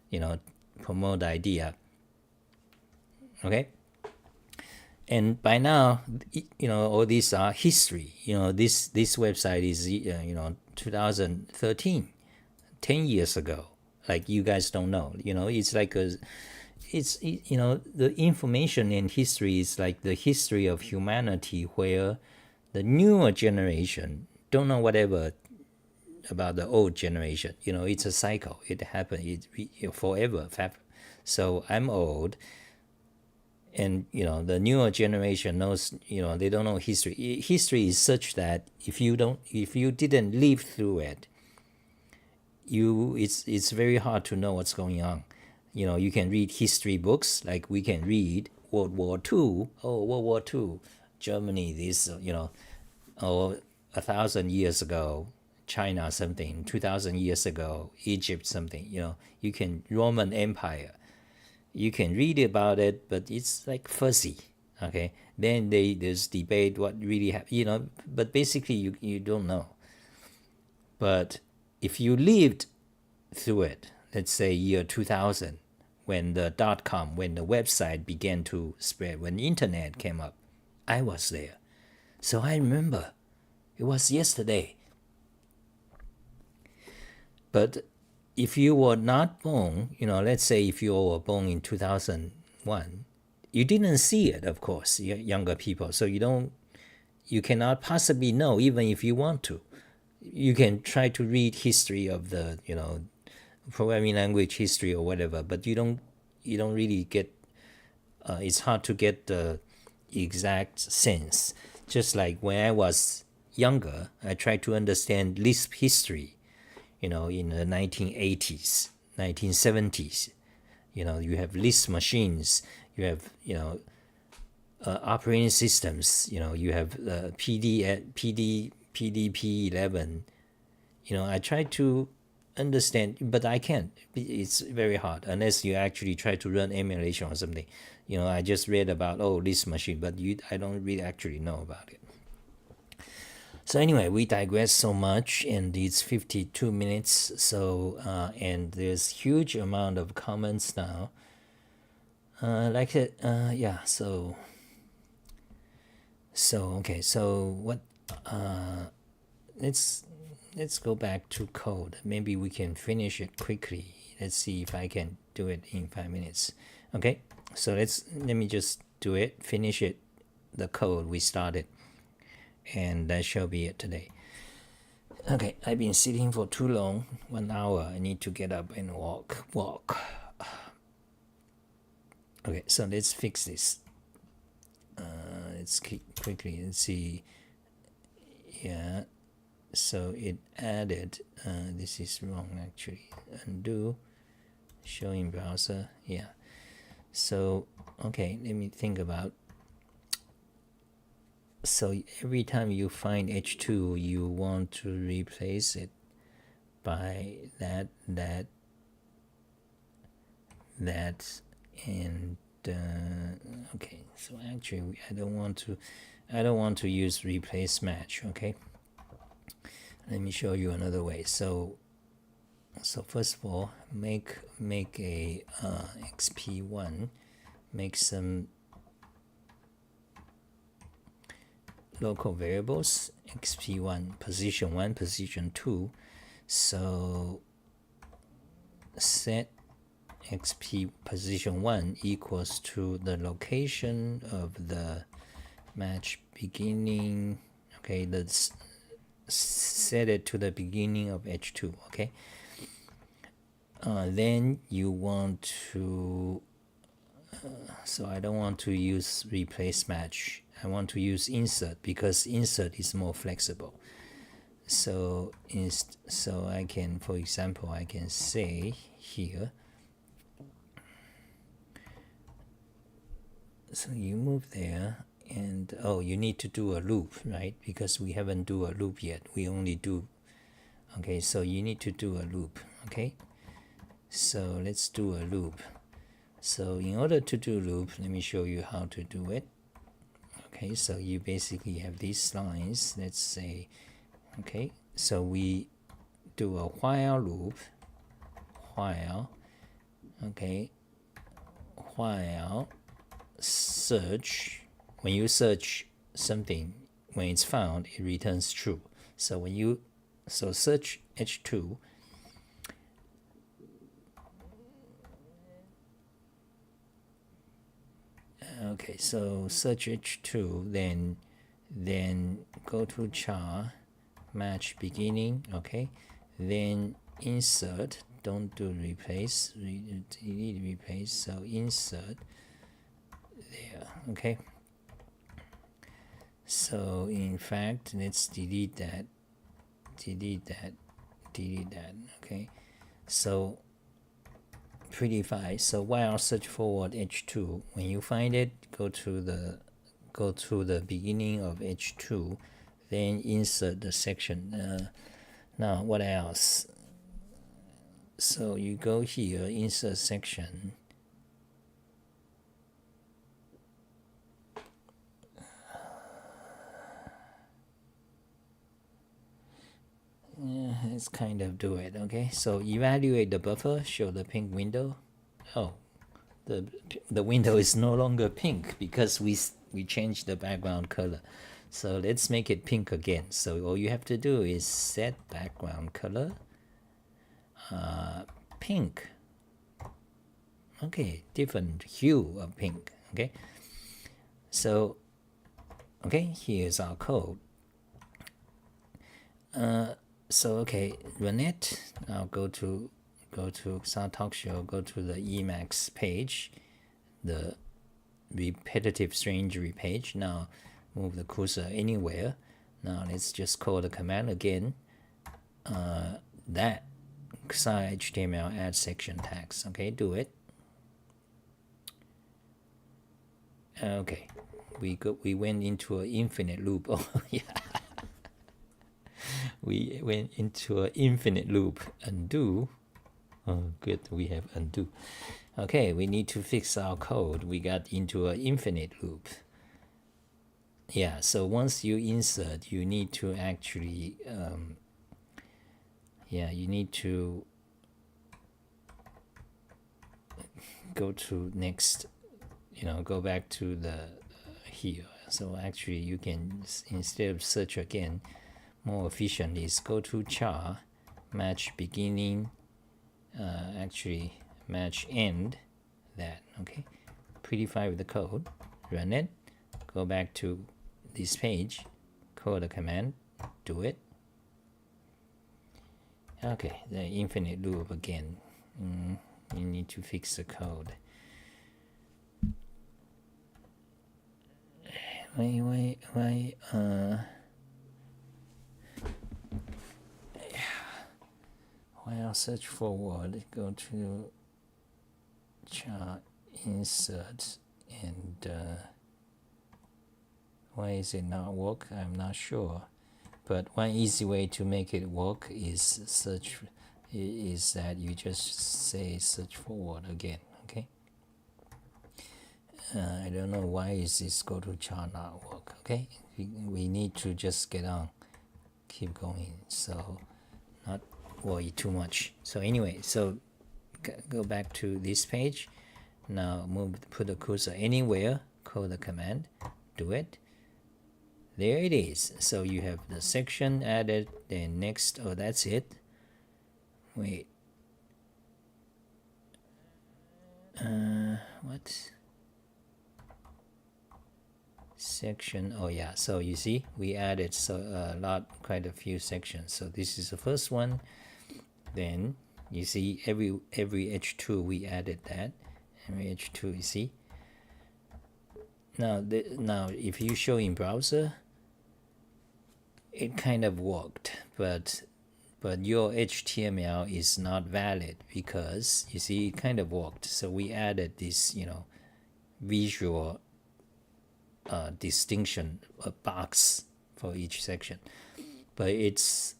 the idea. Okay, and by now, all these are history. This website is 2013, 10 years ago. Like, you guys don't know. It's like the information in history is like the history of humanity, where the newer generation don't know whatever about the old generation. It's a cycle. It happened forever. So I'm old. And, the newer generation knows, they don't know history. History is such that if you didn't live through it, it's very hard to know what's going on. You can read history books, like we can read World War II. Oh, World War II, Germany, this, 1,000 years ago, China something, 2,000 years ago, Egypt something, you can, Roman Empire. You can read about it, but it's like fuzzy, okay? Then there's debate what really happened, but basically you don't know. But if you lived through it, let's say year 2000, when the .com, when the website began to spread, when the internet came up, I was there. So I remember, it was yesterday. But if you were not born, let's say if you were born in 2001, you didn't see it, of course, younger people. So you cannot possibly know, even if you want to. You can try to read history of the, programming language history or whatever, but you don't really get, it's hard to get the exact sense. Just like when I was younger, I tried to understand Lisp history. In the 1980s, 1970s, you have Lisp machines, you have, operating systems. You have PDP-11. I try to understand, but I can't. It's very hard unless you actually try to run emulation or something. I just read about this machine, but I don't really actually know about it. So anyway, we digress so much, and it's 52 minutes. So and there's huge amount of comments now. Yeah. So okay. So what? Let's go back to code. Maybe we can finish it quickly. Let's see if I can do it in 5 minutes. Okay. So let me just do it. Finish it. The code we started. And that shall be it today. Okay, I've been sitting for too long, 1 hour. I need to get up and walk. Okay, so let's fix this. Let's quickly and see. Yeah, so it added. This is wrong actually. Undo. Showing browser. Yeah. So okay, let me think about. So every time you find H2, you want to replace it by that, and okay. So actually, I don't want to use replace match. Okay. Let me show you another way. So first of all, make a XP1, make some local variables, XP1, position 1, position 2. So set XP position 1 equals to the location of the match beginning. Okay, let's set it to the beginning of H2. Okay. Then you want to. So I don't want to use replace match. I want to use insert because insert is more flexible. So I can, for example, I can say here. So you move there, and you need to do a loop, right? Because we haven't do a loop yet. We only do. Okay, so you need to do a loop. Okay, so let's do a loop. So in order to do loop, let me show you how to do it. Okay, so you basically have these lines. Let's say, okay, so we do a while loop, while search. When you search something, when it's found, it returns true. So search H2. Okay, so search H2, then go to char, match beginning. Okay, then insert. Don't do replace. Delete replace. So insert there. Okay. So in fact, let's delete that. Okay. So pretty fast. So while search forward H2, when you find it, go to the beginning of H2, then insert the section. Now what else? So you go here, insert section. Let's kind of do it. Okay, so evaluate the buffer, show the pink window. Oh, the window is no longer pink because we changed the background color. So let's make it pink again. So all you have to do is set background color pink. Okay, different hue of pink. Okay, so okay, here's our code. So okay, run it. Now go to Talk Show. Go to the Emacs page, the repetitive strange page. Now move the cursor anywhere. Now let's just call the command again. That side HTML add section tags. Okay, do it. Okay, we went into an infinite loop. Oh yeah, we went into an infinite loop. Undo. Oh, good, we have undo. Okay, we need to fix our code. We got into an infinite loop. Yeah, so once you insert, you need to actually, you need to go to next, go back to the here. So actually you can, instead of search again, more efficient is go to char, match beginning, actually match end, that, okay? Prettify with the code, run it, go back to this page, call the command, do it. Okay, the infinite loop again. You need to fix the code. Why, I'll search forward, go to char, insert, and why is it not work? I'm not sure. But one easy way to make it work is that you just say search forward again, okay? I don't know why is this go to char not work, okay? We need to just get on, keep going, so not worry too much. So anyway, so go back to this page. Now put the cursor anywhere, call the command, do it. There it is. So you have the section added, then next, oh, that's it. Wait. What? Section, oh yeah, so you see, we added quite a few sections. So this is the first one. Then you see every H2 we added that. Every H2, you see. Now if you show in browser, it kind of worked, but your HTML is not valid because you see it kind of worked. So we added this, visual distinction box for each section, but it's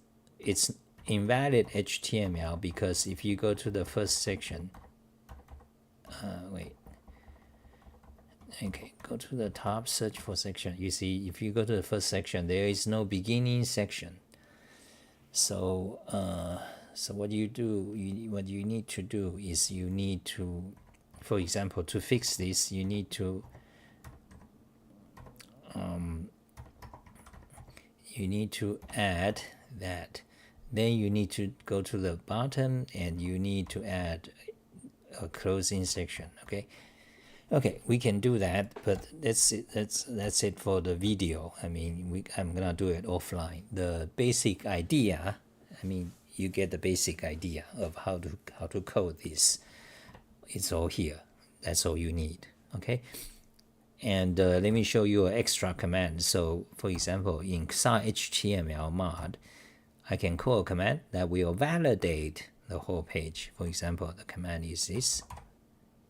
invalid HTML because if you go to the first section, go to the top, search for section. You see, if you go to the first section, there is no beginning section. So what you need to do is you need to, for example, to fix this, you need to add that. Then you need to go to the bottom and you need to add a closing section. Okay, we can do that, but that's it for the video. I mean, I'm gonna do it offline. The basic idea, you get the basic idea of how to code this. It's all here. That's all you need. Okay, and let me show you an extra command. So, for example, in XHTML mod, I can call a command that will validate the whole page. For example, the command is this.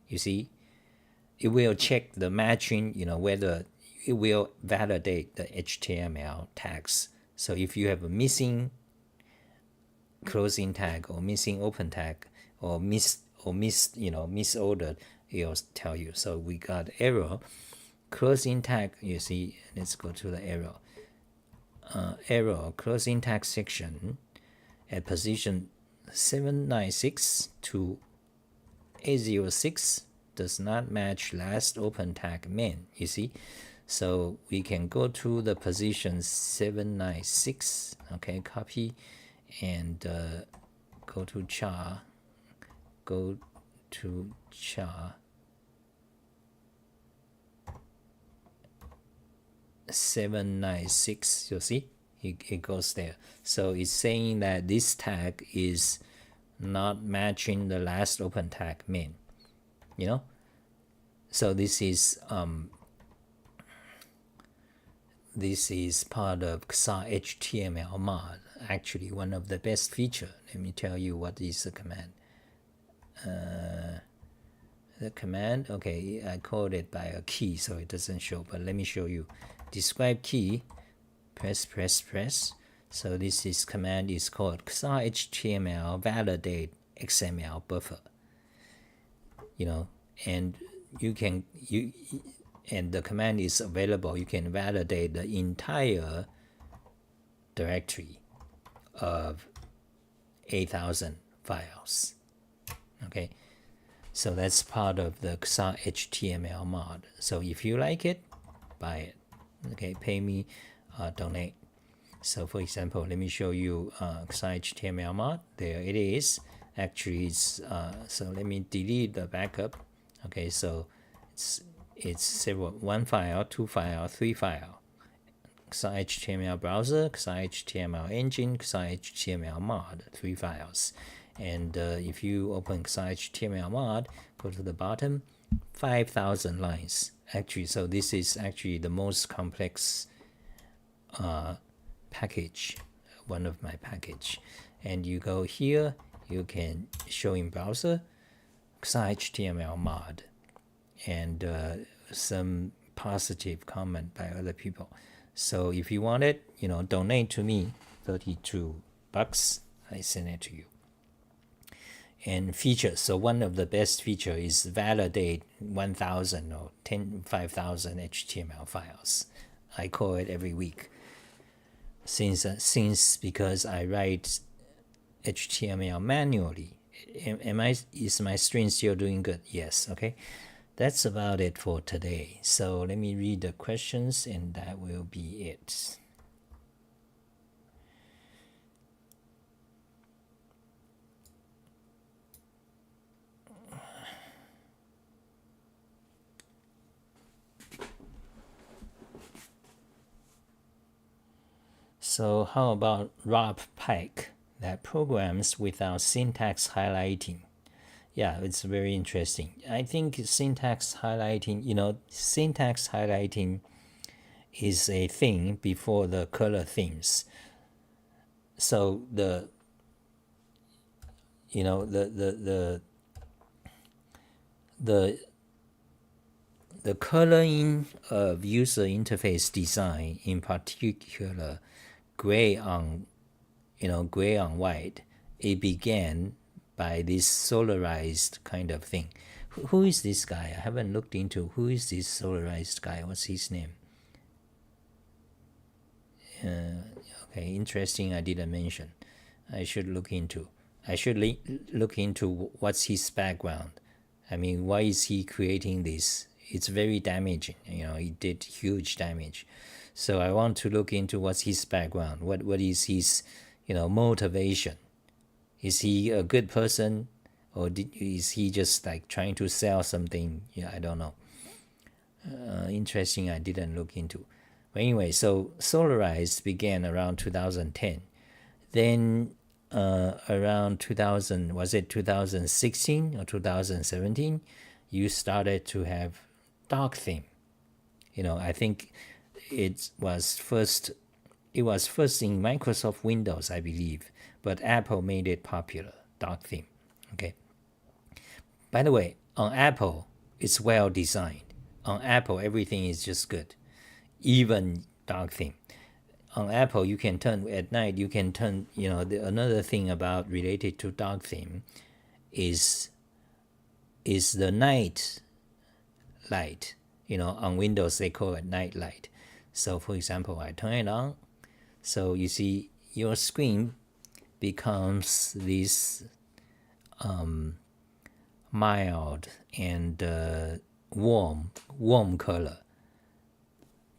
You see, it will check the matching, whether it will validate the HTML tags. So if you have a missing closing tag or missing open tag or misordered, it'll tell you. So we got error. Closing tag, you see, let's go to the error. Error, closing tag section at position 796 to 806 does not match last open tag main, you see. So we can go to the position 796, okay, copy, and go to char, 796, you see, it goes there. So it's saying that this tag is not matching the last open tag main. So this is part of XHTML mod. Actually, one of the best feature. Let me tell you what is the command. the command. Okay, I called it by a key, so it doesn't show, but let me show you. Describe key, press. So this command is called XHTML validate XML buffer. And and the command is available. You can validate the entire directory of 8,000 files. Okay, so that's part of the XHTML mod. So if you like it, buy it. Okay, pay me, donate. So for example, let me show you XHTML mod. There it is. Actually, it's so let me delete the backup. Okay, so it's several, 1 file, 2 file, 3 file. XHTML browser, XHTML engine, XHTML mod, 3 files. And if you open XHTML mod, go to the bottom, 5,000 lines. Actually, so this is actually the most complex package, one of my package. And you go here, you can show in browser XHTML mod, and some positive comment by other people. So if you want it, donate to me, $32. I send it to you. And features. So one of the best feature is validate 1,000 or 5,000 HTML files. I call it every week. Since because I write HTML manually. Is my string still doing good? Yes. Okay. That's about it for today. So let me read the questions, and that will be it. So how about Rob Pike that programs without syntax highlighting? Yeah, it's very interesting. I think syntax highlighting is a thing before the color themes. So the coloring of user interface design, in particular gray on white, it began by this solarized kind of thing. Who is this guy? I haven't looked into who is this solarized guy. What's his name? Okay, interesting. I didn't mention. I should look into what's his background. I mean, why is he creating this? It's very damaging. It did huge damage. So I want to look into what's his background. What is his, motivation? Is he a good person, or is he just like trying to sell something? Yeah, I don't know. Interesting. I didn't look into. But anyway, so Solarize began around 2010. Then around 2016 or 2017, you started to have dark theme. I think it was first in Microsoft Windows, I believe, but Apple made it popular, dark theme. Okay. By the way, on Apple, it's well designed. On Apple, everything is just good, even dark theme. On Apple, you can turn at night. You can turn. Another thing about related to dark theme is the night light. On Windows they call it night light. So for example, I turn it on. So you see your screen becomes this mild and warm color.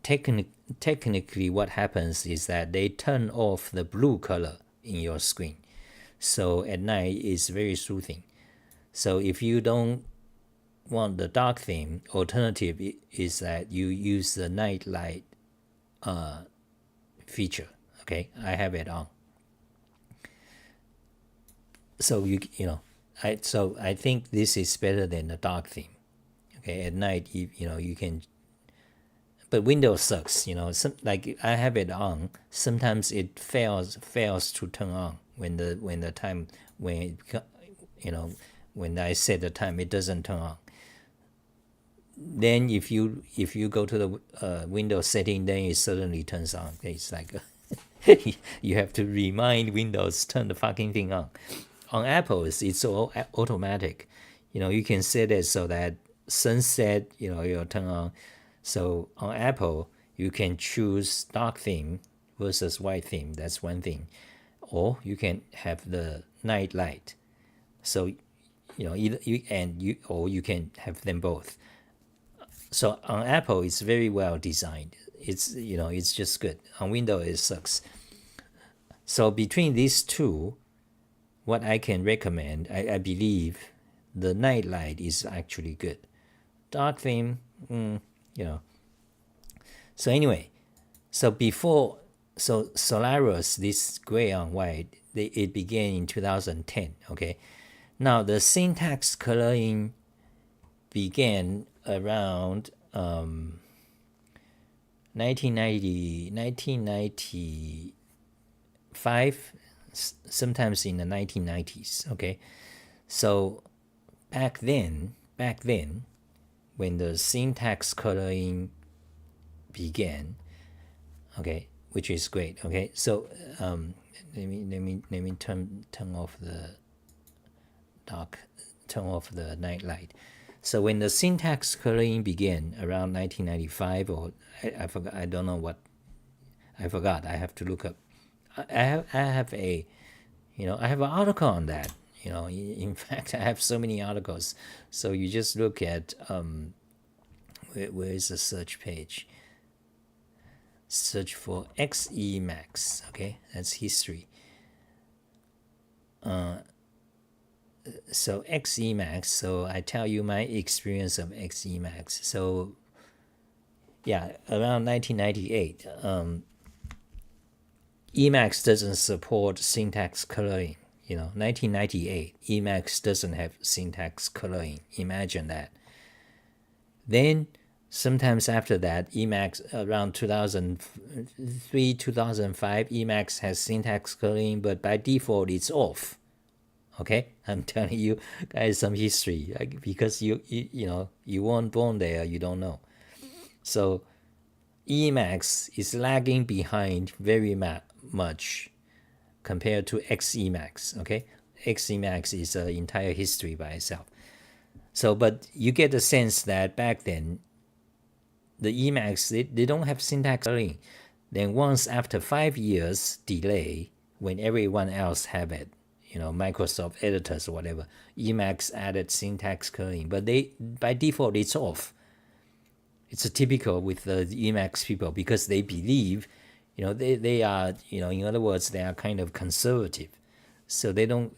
Technically what happens is that they turn off the blue color in your screen. So at night it's very soothing. So if you don't want the dark theme, alternative is that you use the night light feature. Okay, I have it on. So I think this is better than the dark theme. Okay, at night you can, but Windows sucks. Like I have it on. Sometimes it fails to turn on when I set the time, it doesn't turn on. then if you go to the Windows setting, then it suddenly turns on. It's like you have to remind Windows turn the fucking thing on. On Apples, it's all automatic. You can set it so that sunset, it'll turn on. So on Apple, you can choose dark theme versus white theme. That's one thing. Or you can have the night light. So either you can have them both. So on Apple, it's very well designed. It's just good. On Windows, it sucks. So between these two, what I can recommend, I believe the night light is actually good. Dark theme, So anyway, so Solarize, this gray on white, it began in 2010. Okay, now the syntax coloring began around 1995, sometimes in the 1990s. Okay, so back then, when the syntax coloring began, okay, which is great. Okay, so let me turn off the night light. So when the syntax coloring began around 1995, or I forgot, I don't know what, I forgot. I have to look up. I have an article on that. In fact, I have so many articles. So you just look at where is the search page? Search for Emacs. Okay, that's history. So Emacs. So I tell you my experience of Emacs. So yeah, around 1998, Emacs doesn't support syntax coloring. 1998, Emacs doesn't have syntax coloring. Imagine that. Then sometimes after that, Emacs around 2003, 2005, Emacs has syntax coloring, but by default it's off. Okay, I'm telling you guys some history, because you weren't born there, you don't know. So Emacs is lagging behind very much compared to Emacs. Okay, Emacs is an entire history by itself. So, but you get the sense that back then, the Emacs, they don't have syntax coloring. Then once after 5 years delay, when everyone else have it, Microsoft editors or whatever, Emacs added syntax coloring, but by default it's off. It's a typical with the Emacs people, because they believe, they are, in other words, they are kind of conservative, so they don't,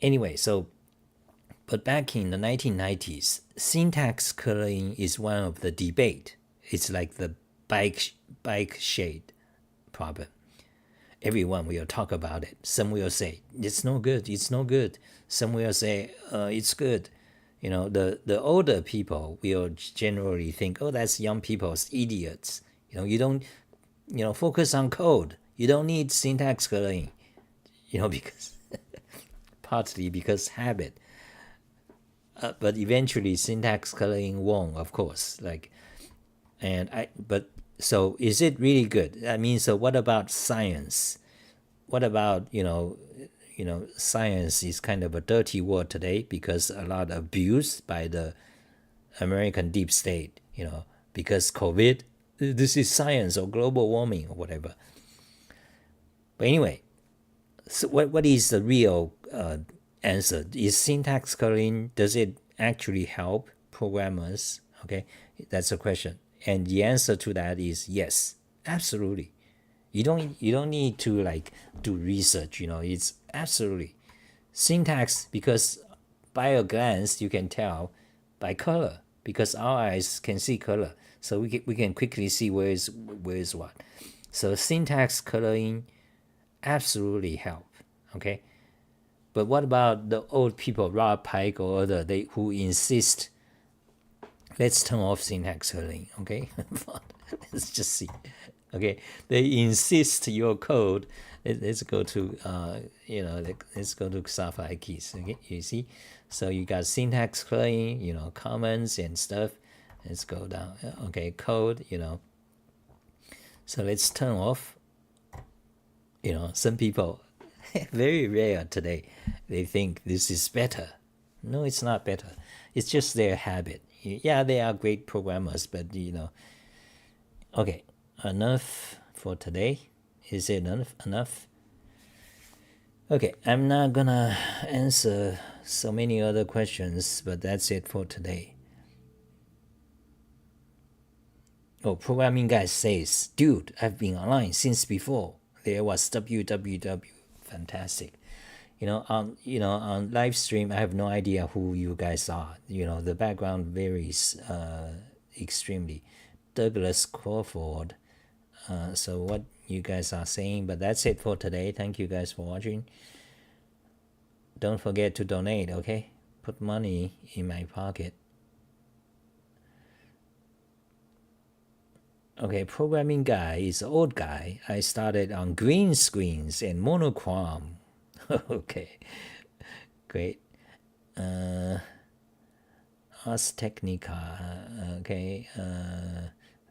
anyway. So, but back in the 1990s, syntax coloring is one of the debate. It's like the bike shade problem. Everyone will talk about it. Some will say it's no good. Some will say it's good. The older people will generally think, oh, that's young people's idiots. You don't, focus on code. You don't need syntax coloring. Because partly because habit. But eventually syntax coloring won, of course. So is it really good? I mean, so what about science? What about, science is kind of a dirty word today, because a lot abused by the American deep state, because COVID, this is science or global warming or whatever. But anyway, so what is the real answer? Is syntax coloring, does it actually help programmers? Okay, that's a question. And the answer to that is yes, absolutely. You don't need to do research. It's absolutely syntax, because by a glance you can tell by color, because our eyes can see color, so we can quickly see where is what. So syntax coloring absolutely help. Okay, but what about the old people, Rob Pike or other, who insist, let's turn off syntax coloring, okay? Let's just see. Okay, they insist your code let's go to let's go to Sapphire keys. Okay, you see, so you got syntax clearing, comments and stuff. Let's go down. Okay, code. So let's turn off. Some people, very rare today, they think this is better. No, it's not better. It's just their habit. Yeah, they are great programmers, but okay, enough for today. Is it enough? Okay, I'm not gonna answer so many other questions, but that's it for today. Oh, programming guy says, dude, I've been online since before there was www. Fantastic. On live stream, I have no idea who you guys are. The background varies extremely. Douglas Crawford. So what you guys are saying, but that's it for today. Thank you guys for watching. Don't forget to donate, okay? Put money in my pocket. Okay, programming guy is an old guy. I started on green screens and monochrome. Okay, great. Ars Technica, okay.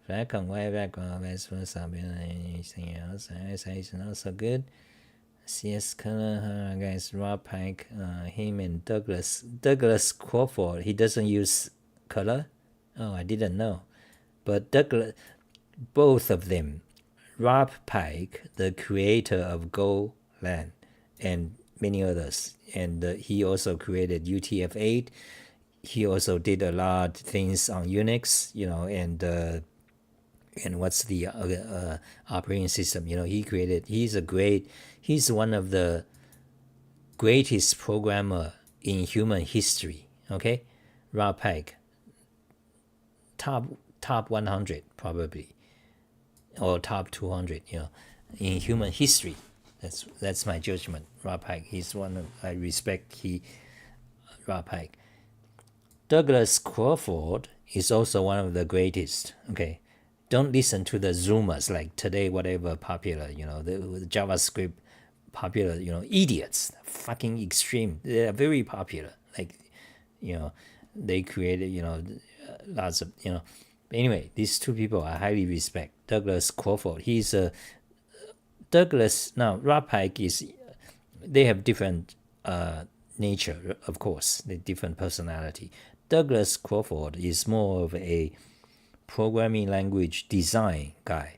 Black and white background, anything else? Is not so good. CS color, guys, Rob Pike, him and Douglas Crawford. He doesn't use color. Oh, I didn't know. But Douglas, both of them, Rob Pike, the creator of Golang, and many others, and he also created UTF-8. He also did a lot of things on Unix, and what's the operating system? He's one of the greatest programmer in human history. Okay, Rob Pike, top 100 probably, or top 200, in human history. That's my judgment. Rob Pike, he's one of, I respect Rob Pike. Douglas Crawford is also one of the greatest. Okay, don't listen to the Zoomers like today, whatever popular, the JavaScript popular, idiots, fucking extreme. They are very popular. Like, they created, lots of, Anyway, these two people I highly respect. Douglas Crawford, he's a Douglas. Now, Rob Pike they have different nature, of course, the different personality. Douglas Crawford is more of a programming language design guy.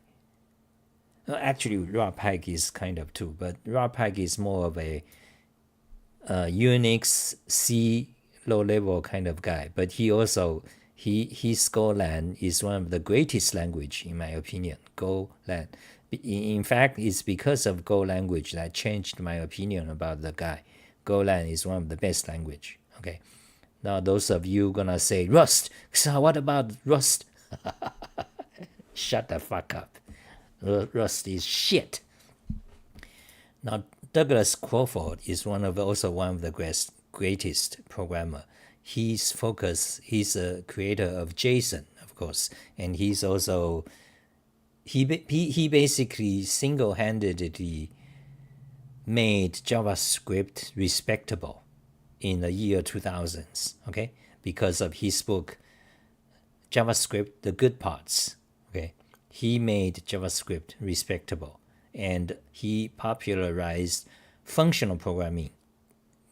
Actually, Rob Pike is kind of too, but Rob Pike is more of a Unix C low-level kind of guy. But he also, his Golang is one of the greatest language, in my opinion, Golang. In fact, it's because of Go language that changed my opinion about the guy. Golang is one of the best language. Okay. Now, those of you gonna say, Rust. So what about Rust? Shut the fuck up. Rust is shit. Now, Douglas Crawford is also one of the greatest programmer. He's a creator of JSON, of course, and he's also, he basically single-handedly made JavaScript respectable in the year 2000s, okay? Because of his book, JavaScript, The Good Parts, okay? He made JavaScript respectable, and he popularized functional programming,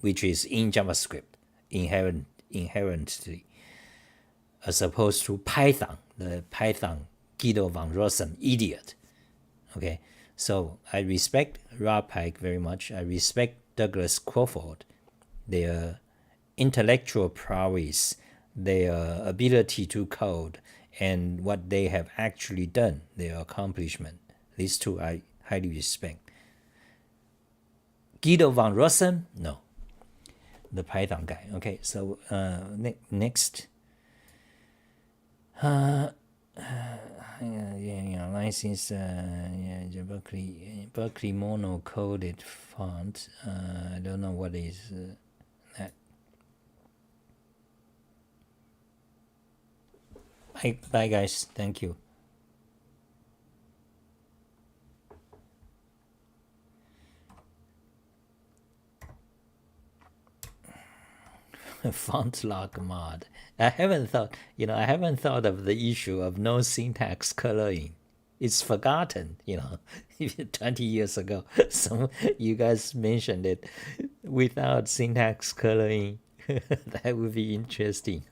which is in JavaScript inherently, as opposed to Python, the Python Guido van Rossum idiot. Okay, so I respect Rob Pike very much. I respect Douglas Crawford, their intellectual prowess, their ability to code, and what they have actually done, their accomplishment. These two I highly respect. Guido van Rossum? No. The Python guy. Okay, so next. License Berkeley mono-coded font. I don't know what is that. Bye guys. Thank you. Font lock mod. I haven't thought of the issue of no syntax coloring. It's forgotten, 20 years ago. Some you guys mentioned it without syntax coloring. That would be interesting.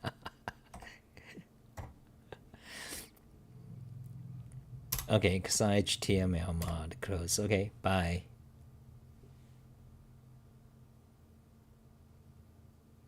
Okay, XHTML mod close. Okay, bye.